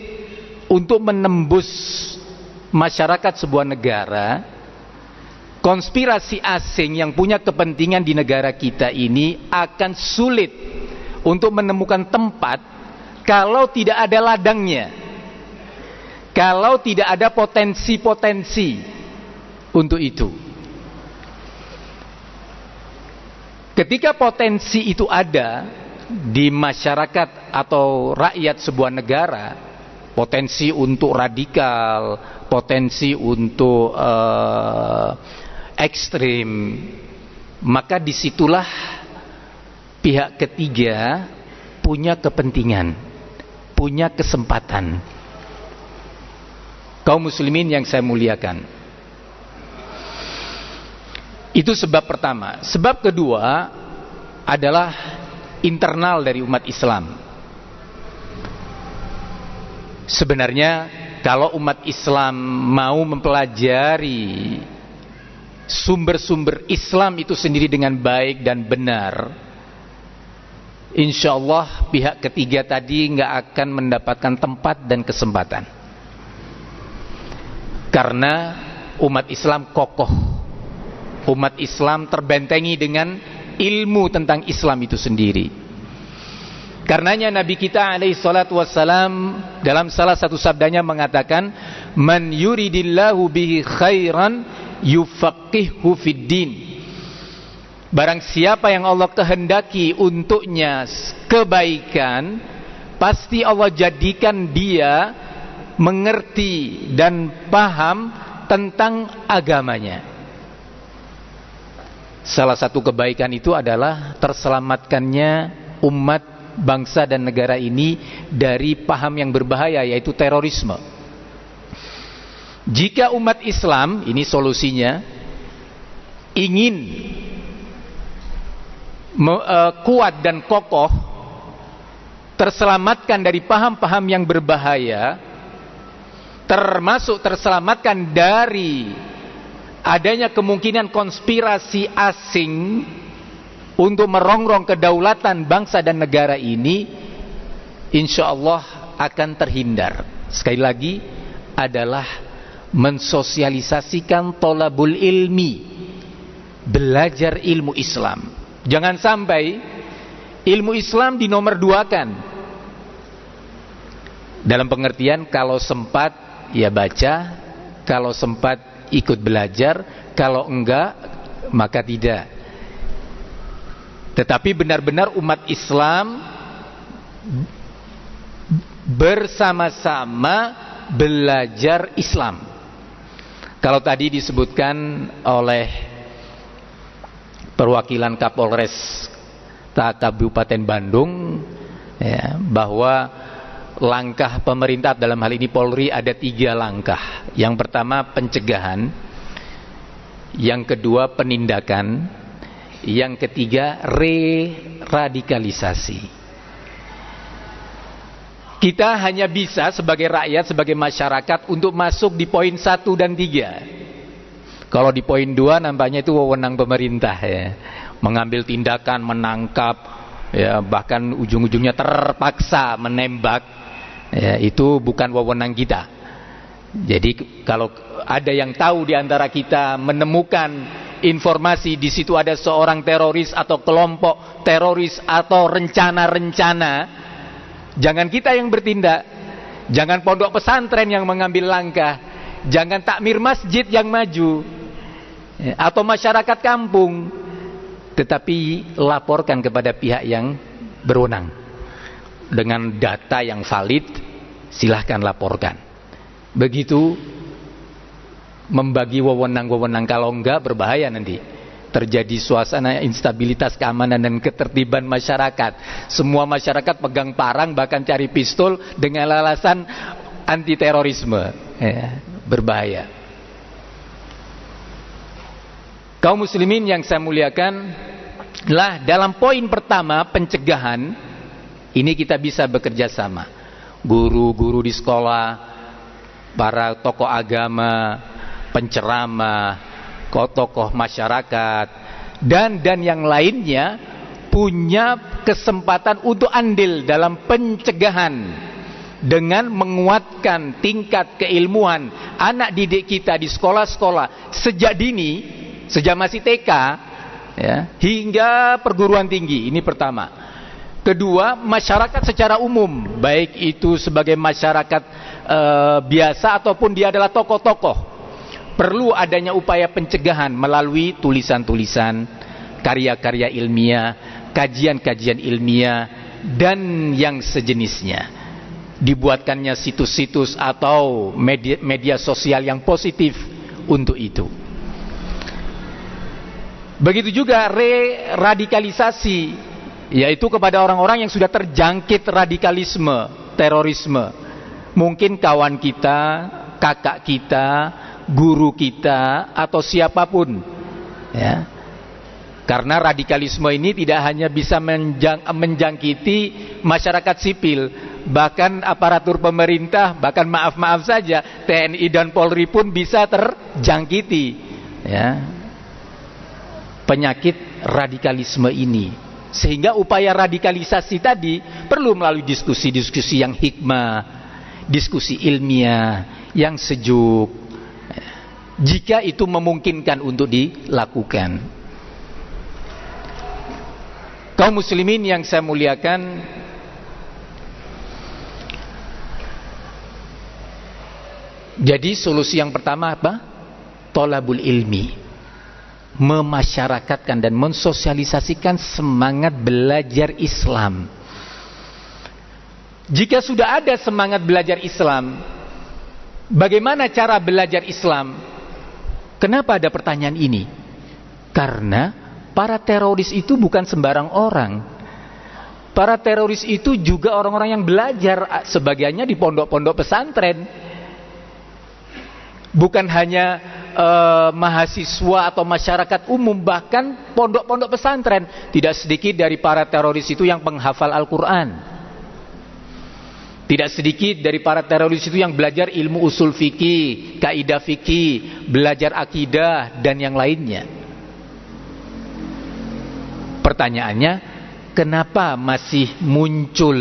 untuk menembus masyarakat sebuah negara. Konspirasi asing yang punya kepentingan di negara kita ini akan sulit untuk menemukan tempat kalau tidak ada ladangnya, kalau tidak ada potensi-potensi untuk itu. Ketika potensi itu ada di masyarakat atau rakyat sebuah negara, potensi untuk radikal, potensi untuk ekstrim, maka disitulah pihak ketiga punya kepentingan, punya kesempatan. Kaum muslimin yang saya muliakan, itu sebab pertama. Sebab kedua adalah internal dari umat Islam. Sebenarnya kalau umat Islam mau mempelajari sumber-sumber Islam itu sendiri dengan baik dan benar, insya Allah pihak ketiga tadi nggak akan mendapatkan tempat dan kesempatan. Karena umat Islam kokoh, umat Islam terbentengi dengan ilmu tentang Islam itu sendiri. Karenanya Nabi kita alaihi salatu wassalam dalam salah satu sabdanya mengatakan, man yuridillahu bihi khairan yufaqihu fid din. Barang siapa yang Allah kehendaki untuknya kebaikan, pasti Allah jadikan dia mengerti dan paham tentang agamanya. Salah satu kebaikan itu adalah terselamatkannya umat, bangsa dan negara ini dari paham yang berbahaya, yaitu terorisme. Jika umat Islam, ini solusinya, ingin kuat dan kokoh, terselamatkan dari paham-paham yang berbahaya, termasuk terselamatkan dari adanya kemungkinan konspirasi asing untuk merongrong kedaulatan bangsa dan negara ini, insya Allah akan terhindar. Sekali lagi adalah mensosialisasikan tolabul ilmi, belajar ilmu Islam. Jangan sampai ilmu Islam dinomorduakan, dalam pengertian kalau sempat ya baca, kalau sempat ikut belajar, kalau enggak maka tidak. Tetapi benar-benar umat Islam bersama-sama belajar Islam. Kalau tadi disebutkan oleh perwakilan Kapolres Kabupaten Bandung ya, bahwa langkah pemerintah dalam hal ini Polri ada 3 langkah. Yang pertama pencegahan, yang kedua penindakan, yang ketiga re-radikalisasi. Kita hanya bisa sebagai rakyat, sebagai masyarakat untuk masuk di poin 1 dan 3. Kalau di poin 2 nampaknya itu wewenang pemerintah ya, mengambil tindakan, menangkap ya, bahkan ujung-ujungnya terpaksa menembak ya, itu bukan wewenang kita. Jadi kalau ada yang tahu di antara kita menemukan informasi di situ ada seorang teroris atau kelompok teroris atau rencana-rencana, jangan kita yang bertindak, jangan pondok pesantren yang mengambil langkah, jangan takmir masjid yang maju atau masyarakat kampung, tetapi laporkan kepada pihak yang berwenang dengan data yang valid. Silahkan laporkan. Begitu membagi wewenang-wewenang, kalau enggak berbahaya nanti. Terjadi suasana instabilitas keamanan dan ketertiban masyarakat. Semua masyarakat pegang parang, bahkan cari pistol dengan alasan anti terorisme ya, berbahaya. Kaum muslimin yang saya muliakan, lah dalam poin pertama pencegahan ini kita bisa bekerja sama. Guru-guru di sekolah, para tokoh agama, penceramah, tokoh masyarakat dan yang lainnya punya kesempatan untuk andil dalam pencegahan dengan menguatkan tingkat keilmuan anak didik kita di sekolah-sekolah sejak dini, sejak masih TK ya, hingga perguruan tinggi. Ini pertama. Kedua, masyarakat secara umum, baik itu sebagai masyarakat biasa ataupun dia adalah tokoh-tokoh, perlu adanya upaya pencegahan melalui tulisan-tulisan, karya-karya ilmiah, kajian-kajian ilmiah dan yang sejenisnya. Dibuatkannya situs-situs atau media sosial yang positif untuk itu. Begitu juga re-radikalisasi, yaitu kepada orang-orang yang sudah terjangkit radikalisme, terorisme. Mungkin kawan kita, kakak kita, guru kita, atau siapapun ya. Karena radikalisme ini tidak hanya bisa menjangkiti masyarakat sipil, bahkan aparatur pemerintah, bahkan maaf-maaf saja TNI dan Polri pun bisa terjangkiti ya, penyakit radikalisme ini. Sehingga upaya radikalisasi tadi perlu melalui diskusi-diskusi yang hikmah, diskusi ilmiah yang sejuk. jika itu memungkinkan untuk dilakukan. Kaum muslimin yang saya muliakan, jadi solusi yang pertama apa? Thalabul ilmi, memasyarakatkan dan mensosialisasikan semangat belajar Islam. Jika sudah ada semangat belajar Islam, bagaimana cara belajar Islam? Kenapa ada pertanyaan ini? Karena para teroris itu bukan sembarang orang. Para teroris itu juga orang-orang yang belajar, sebagiannya di pondok-pondok pesantren. Bukan hanya mahasiswa atau masyarakat umum, bahkan pondok-pondok pesantren. Tidak sedikit dari para teroris itu yang penghafal Al-Quran. Tidak sedikit dari para teroris itu yang belajar ilmu usul fikih, kaidah fikih, belajar akidah dan yang lainnya. Pertanyaannya, kenapa masih muncul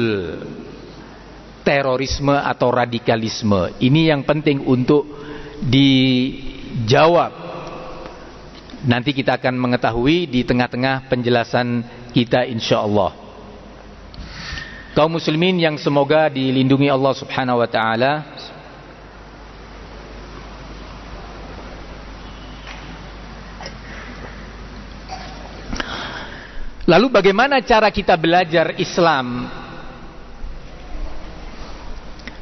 terorisme atau radikalisme? Ini yang penting untuk dijawab. Nanti kita akan mengetahui di tengah-tengah penjelasan kita insyaallah. Kaum muslimin yang semoga dilindungi Allah Subhanahu wa taala, lalu bagaimana cara kita belajar Islam?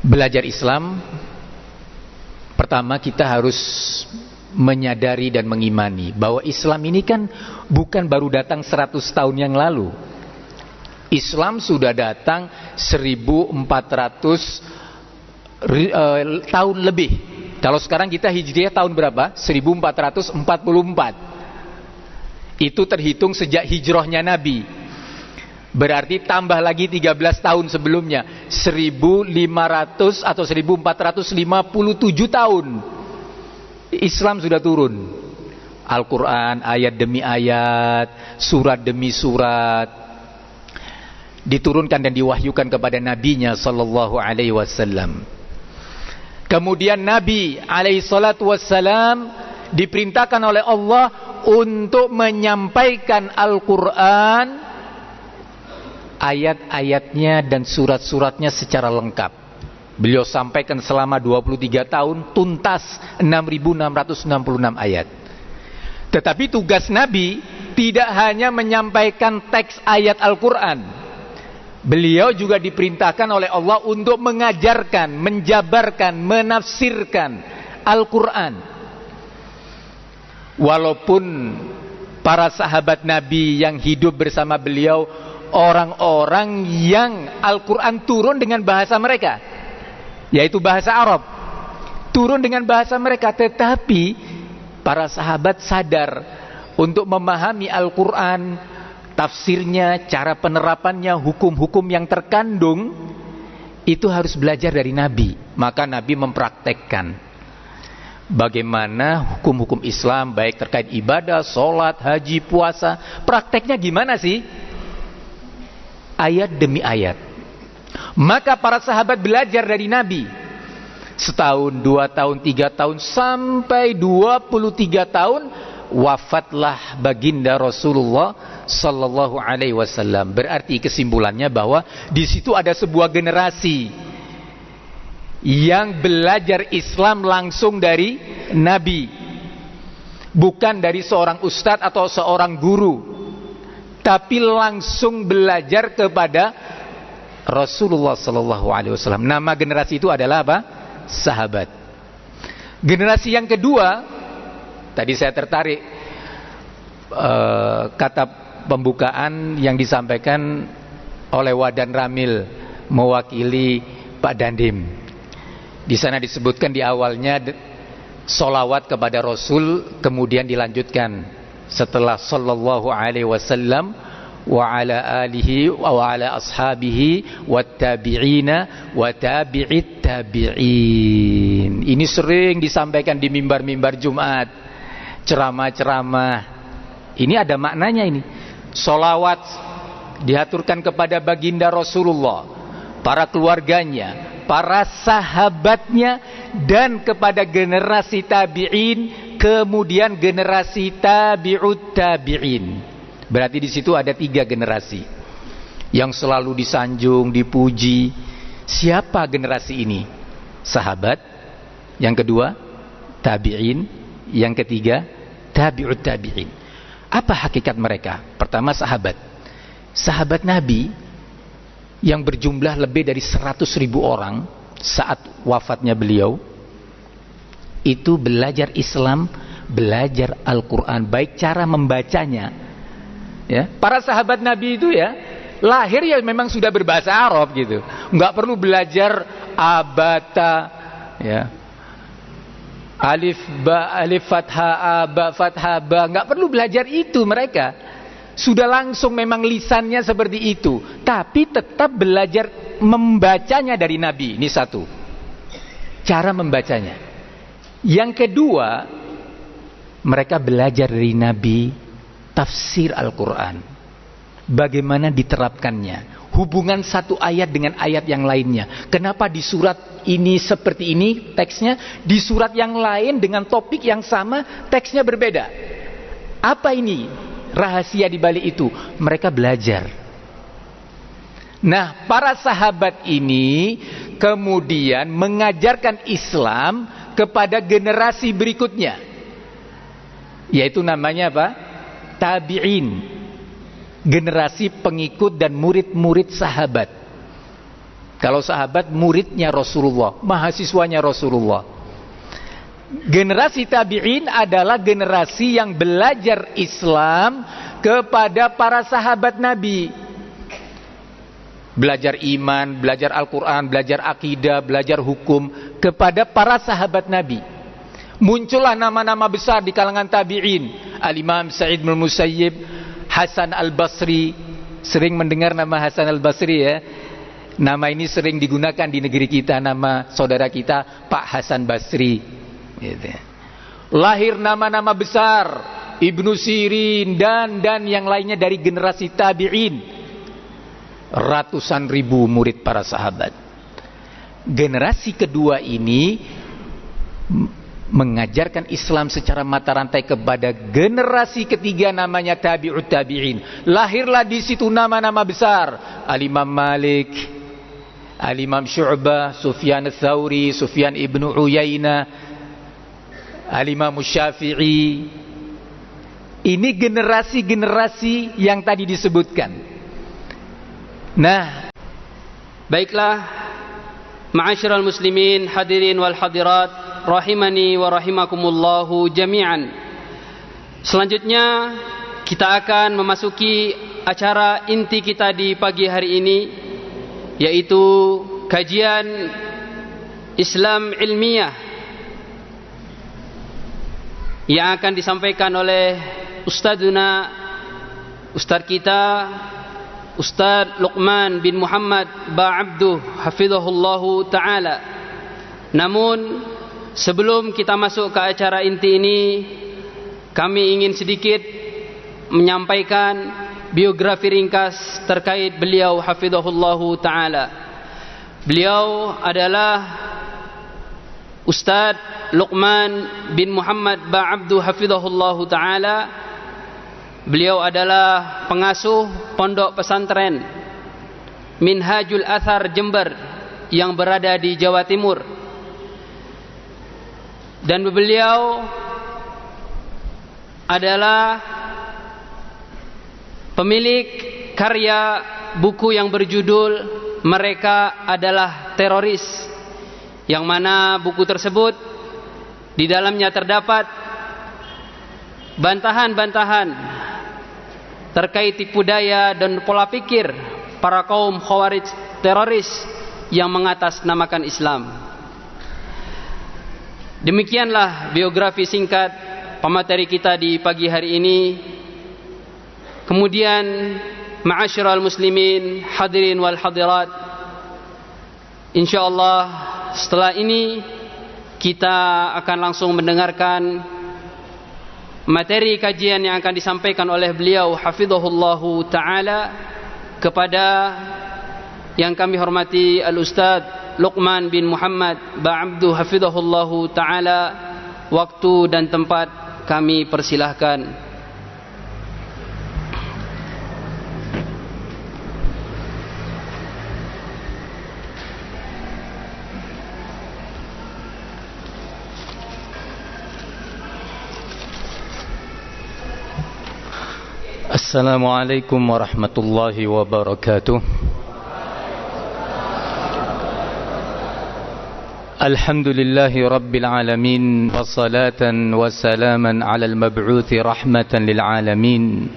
Belajar Islam, pertama kita harus menyadari dan mengimani bahwa Islam ini kan bukan baru datang 100 tahun yang lalu. Islam sudah datang 1400 tahun lebih. Kalau sekarang kita hijriah tahun berapa? 1444. Itu terhitung sejak hijrahnya Nabi. Berarti tambah lagi 13 tahun sebelumnya, 1500 atau 1457 tahun Islam sudah turun. Al-Quran ayat demi ayat, surat demi surat diturunkan dan diwahyukan kepada nabinya sallallahu alaihi wasallam. Kemudian Nabi alaihi salatu wasallam diperintahkan oleh Allah untuk menyampaikan Al-Quran, ayat-ayatnya dan surat-suratnya secara lengkap. Beliau sampaikan selama 23 tahun tuntas 6.666 ayat. Tetapi tugas Nabi tidak hanya menyampaikan teks ayat Al-Quran. Beliau juga diperintahkan oleh Allah untuk mengajarkan, menjabarkan, menafsirkan Al-Quran. Walaupun para sahabat Nabi yang hidup bersama beliau orang-orang yang Al-Quran turun dengan bahasa mereka, yaitu bahasa Arab, turun dengan bahasa mereka, tetapi para sahabat sadar untuk memahami Al-Quran, tafsirnya, cara penerapannya, hukum-hukum yang terkandung, itu harus belajar dari Nabi. Maka Nabi mempraktekkan bagaimana hukum-hukum Islam, baik terkait ibadah, sholat, haji, puasa. Prakteknya gimana sih? Ayat demi ayat. Maka para sahabat belajar dari Nabi. Setahun, 2 tahun, 3 tahun, sampai 23 tahun wafatlah baginda Rasulullah sallallahu alaihi wasallam. Berarti kesimpulannya bahwa di situ ada sebuah generasi yang belajar Islam langsung dari Nabi, bukan dari seorang ustadz atau seorang guru, tapi langsung belajar kepada Rasulullah sallallahu alaihi wasallam. Nama generasi itu adalah apa? Sahabat. Generasi yang kedua, tadi saya tertarik kata pembukaan yang disampaikan oleh Wadan Ramil mewakili Pak Dandim. Di sana disebutkan di awalnya solawat kepada Rasul, kemudian dilanjutkan setelah sallallahu alaihi wasallam wa ala alihi wa ala ashabihi wattabi'ina wa tabi'it tabi'in. Ini sering disampaikan di mimbar-mimbar Jumat, ceramah-ceramah. Ini ada maknanya ini. Solawat diaturkan kepada baginda Rasulullah, para keluarganya, para sahabatnya, dan kepada generasi tabi'in, kemudian generasi tabi'ut tabi'in. Berarti di situ ada 3 generasi yang selalu disanjung, dipuji. Siapa generasi ini? Sahabat. Yang kedua, tabi'in. Yang ketiga, tabi'ut tabi'in. Apa hakikat mereka? Pertama, sahabat. Sahabat Nabi yang berjumlah lebih dari 100.000 orang saat wafatnya beliau, itu belajar Islam, belajar Al-Quran, baik cara membacanya. Ya, para sahabat Nabi itu ya lahir ya memang sudah berbahasa Arab gitu, nggak perlu belajar abata, ya, alif ba alif fathah ba fathah ba, nggak perlu belajar itu. Mereka sudah langsung memang lisannya seperti itu, tapi tetap belajar membacanya dari Nabi. Ini satu, cara membacanya. Yang kedua, mereka belajar dari Nabi tafsir Al-Quran, bagaimana diterapkannya, hubungan satu ayat dengan ayat yang lainnya. Kenapa di surat ini seperti ini teksnya, di surat yang lain dengan topik yang sama teksnya berbeda? Apa ini rahasia di balik itu? Mereka belajar. Nah, para sahabat ini kemudian mengajarkan Islam kepada generasi berikutnya, yaitu namanya apa? Tabi'in, generasi pengikut dan murid-murid sahabat. Kalau sahabat muridnya Rasulullah, mahasiswanya Rasulullah. Generasi tabi'in adalah generasi yang belajar Islam kepada para sahabat Nabi. Belajar iman, belajar Al-Quran, belajar akidah, belajar hukum kepada para sahabat Nabi. Muncullah nama-nama besar di kalangan tabi'in. Al-Imam Sa'id bin Musayyib, Hasan Al-Basri. Sering mendengar nama Hasan Al-Basri ya. Nama ini sering digunakan di negeri kita, nama saudara kita Pak Hasan Basri gitu. Lahir nama-nama besar, Ibnu Sirin dan yang lainnya dari generasi tabi'in. Ratusan ribu murid para sahabat. Generasi kedua ini mengajarkan Islam secara mata rantai kepada generasi ketiga, namanya tabi'ut tabi'in. Lahirlah di situ nama-nama besar, Al-Imam Malik, Al-Imam Syu'bah, Sufyan Ats-Tsauri, Sufyan ibnu Uyainah, Al-Imam Syafi'i. Ini generasi-generasi yang tadi disebutkan. Nah, baiklah, ma'asyiral muslimin, hadirin wal hadirat, rahimani wa rahimakumullahu jami'an. Selanjutnya kita akan memasuki acara inti kita di pagi hari ini, yaitu kajian Islam ilmiah yang akan disampaikan oleh Ustadz kita, Ustadz Luqman bin Muhammad Ba'abduh hafizahullahu ta'ala. Namun sebelum kita masuk ke acara inti ini, kami ingin sedikit menyampaikan biografi ringkas terkait beliau hafizahullahu ta'ala. Beliau adalah Ustadz Luqman bin Muhammad Ba'abduh hafizahullahu ta'ala. Beliau adalah pengasuh pondok pesantren Minhajul Athar Jember yang berada di Jawa Timur. Dan beliau adalah pemilik karya buku yang berjudul Mereka Adalah Teroris, yang mana buku tersebut di dalamnya terdapat bantahan-bantahan terkait tipu daya dan pola pikir para kaum khawarij teroris yang mengatasnamakan Islam. Demikianlah biografi singkat pemateri kita di pagi hari ini. Kemudian, ma'asyiral muslimin, hadirin wal hadirat, insyaallah setelah ini kita akan langsung mendengarkan materi kajian yang akan disampaikan oleh beliau hafizahullahu ta'ala kepada yang kami hormati Al-Ustadz Luqman bin Muhammad Ba'abduh hafizahullahu ta'ala, waktu dan tempat kami persilahkan. Assalamualaikum warahmatullahi wabarakatuh. Alhamdulillahi rabbil alamin, wassalatan wassalaman ala al-mab'uthi rahmatan lil alamin,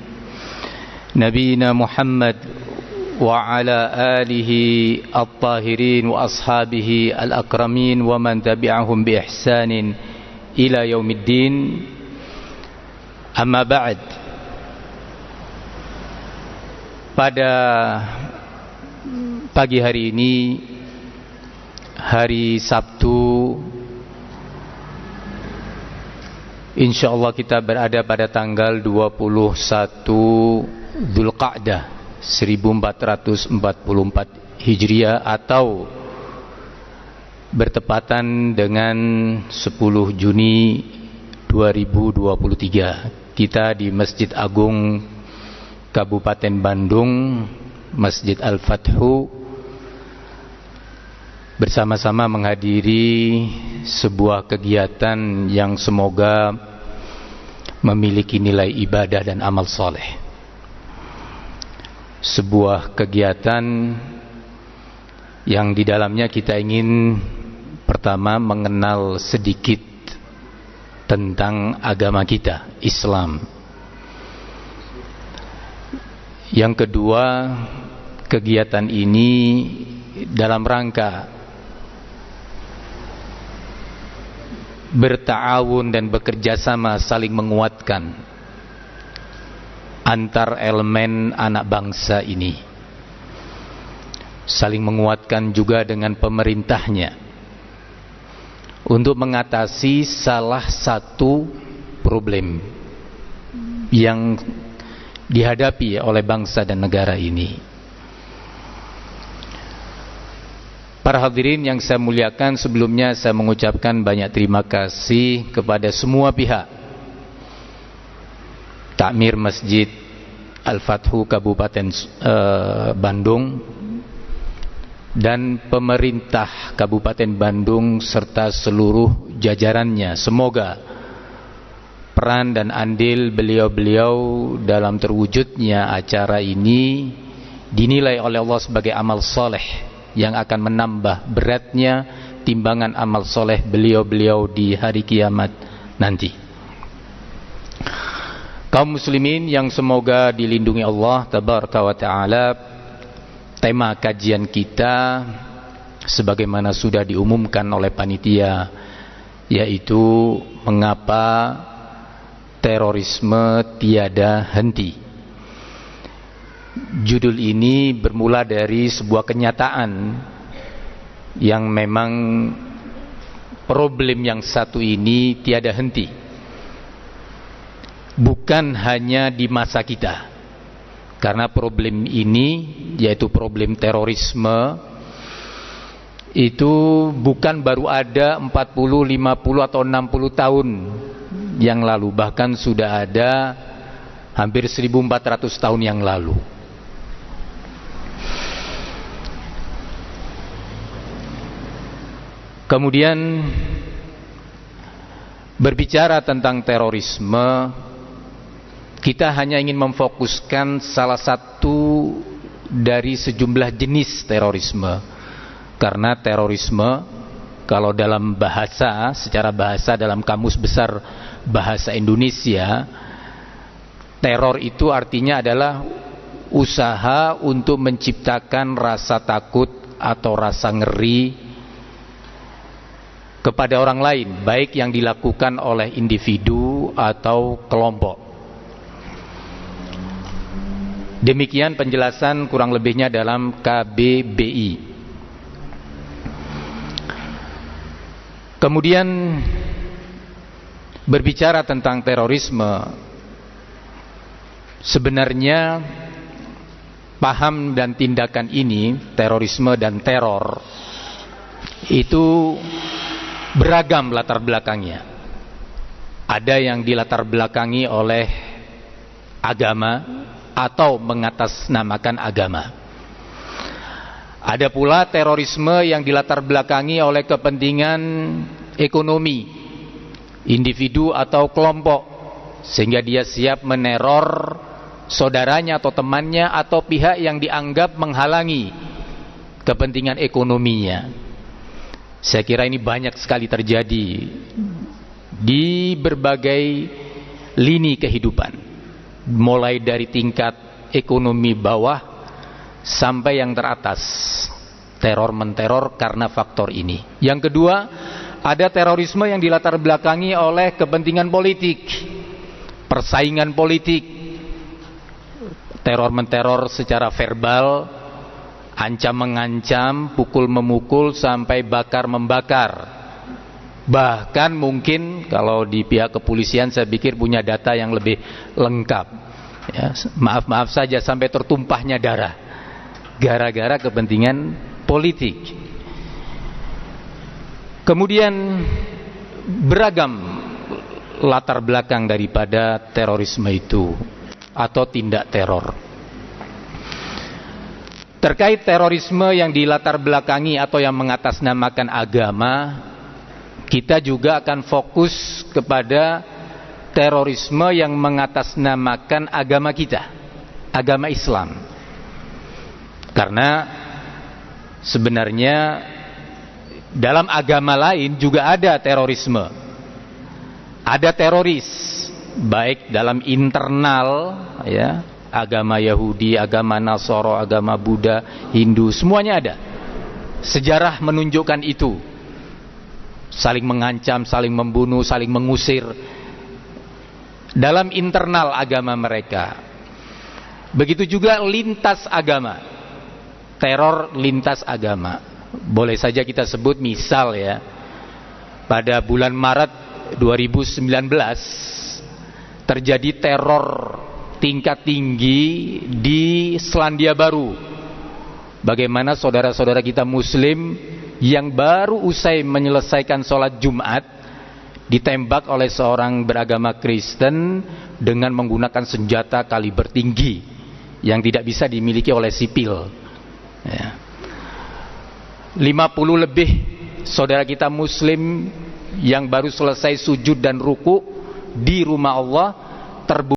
nabiyina Muhammad wa ala alihi at-tahirin wa ashabihi al-akramin wa man tabi'ahum bi ihsanin ila yaumiddin. Amma ba'd. Pada pagi hari ini, hari Sabtu, insyaallah kita berada pada tanggal 21 Dzulqa'dah 1444 Hijriah atau bertepatan dengan 10 Juni 2023. Kita di Masjid Agung Kabupaten Bandung, Masjid Al-Fathu, bersama-sama menghadiri sebuah kegiatan yang semoga memiliki nilai ibadah dan amal soleh. Sebuah kegiatan yang di dalamnya kita ingin pertama mengenal sedikit tentang agama kita, Islam. Yang kedua, kegiatan ini dalam rangka berta'awun dan bekerja sama saling menguatkan antar elemen anak bangsa ini, saling menguatkan juga dengan pemerintahnya untuk mengatasi salah satu problem yang dihadapi oleh bangsa dan negara ini. Para hadirin yang saya muliakan, sebelumnya saya mengucapkan banyak terima kasih kepada semua pihak, Takmir Masjid Al-Fathu Kabupaten Bandung dan pemerintah Kabupaten Bandung serta seluruh jajarannya. Semoga peran dan andil beliau-beliau dalam terwujudnya acara ini dinilai oleh Allah sebagai amal soleh yang akan menambah beratnya timbangan amal soleh beliau-beliau di hari kiamat nanti. Kaum muslimin yang semoga dilindungi Allah tabaraka wa ta'ala, tema kajian kita sebagaimana sudah diumumkan oleh panitia, yaitu mengapa terorisme tiada henti. Judul ini bermula dari sebuah kenyataan yang memang problem yang satu ini tiada henti. Bukan hanya di masa kita, karena problem ini, yaitu problem terorisme, itu bukan baru ada 40, 50 atau 60 tahun yang lalu, bahkan sudah ada hampir 1400 tahun yang lalu. Kemudian berbicara tentang terorisme, kita hanya ingin memfokuskan salah satu dari sejumlah jenis terorisme. Karena terorisme, kalau dalam bahasa, secara bahasa dalam kamus besar bahasa Indonesia, teror itu artinya adalah usaha untuk menciptakan rasa takut atau rasa ngeri kepada orang lain, baik yang dilakukan oleh individu atau kelompok. Demikian penjelasan kurang lebihnya dalam KBBI. Kemudian berbicara tentang terorisme, sebenarnya paham dan tindakan ini, terorisme dan teror, itu beragam latar belakangnya. Ada yang dilatar belakangi oleh agama atau mengatasnamakan agama. Ada pula terorisme yang dilatar belakangi oleh kepentingan ekonomi individu atau kelompok, sehingga dia siap meneror saudaranya atau temannya atau pihak yang dianggap menghalangi kepentingan ekonominya. Saya kira ini banyak sekali terjadi di berbagai lini kehidupan, mulai dari tingkat ekonomi bawah sampai yang teratas. Teror menteror karena faktor ini. Yang kedua, ada terorisme yang dilatar belakangi oleh kepentingan politik, persaingan politik. Teror menteror secara verbal, ancam mengancam, pukul memukul sampai bakar membakar. Bahkan mungkin kalau di pihak kepolisian saya pikir punya data yang lebih lengkap, ya, maaf saja sampai tertumpahnya darah gara-gara kepentingan politik. Kemudian beragam latar belakang daripada terorisme itu atau tindak teror. Terkait terorisme yang dilatar belakangi atau yang mengatasnamakan agama, kita juga akan fokus kepada terorisme yang mengatasnamakan agama kita, agama Islam. Karena sebenarnya dalam agama lain juga ada terorisme. Ada teroris, baik dalam internal, ya, agama Yahudi, agama Nasoro, agama Buddha, Hindu, semuanya ada. Sejarah menunjukkan itu. Saling mengancam, saling membunuh, saling mengusir dalam internal agama mereka. Begitu juga lintas agama, teror lintas agama. Boleh saja kita sebut misal, ya, pada bulan Maret 2019 terjadi teror tingkat tinggi di Selandia Baru. Bagaimana saudara-saudara kita Muslim yang baru usai menyelesaikan sholat Jumat ditembak oleh seorang beragama Kristen dengan menggunakan senjata kaliber tinggi yang tidak bisa dimiliki oleh sipil, ya. 50 lebih saudara kita Muslim yang baru selesai sujud dan ruku di rumah Allah terbunuh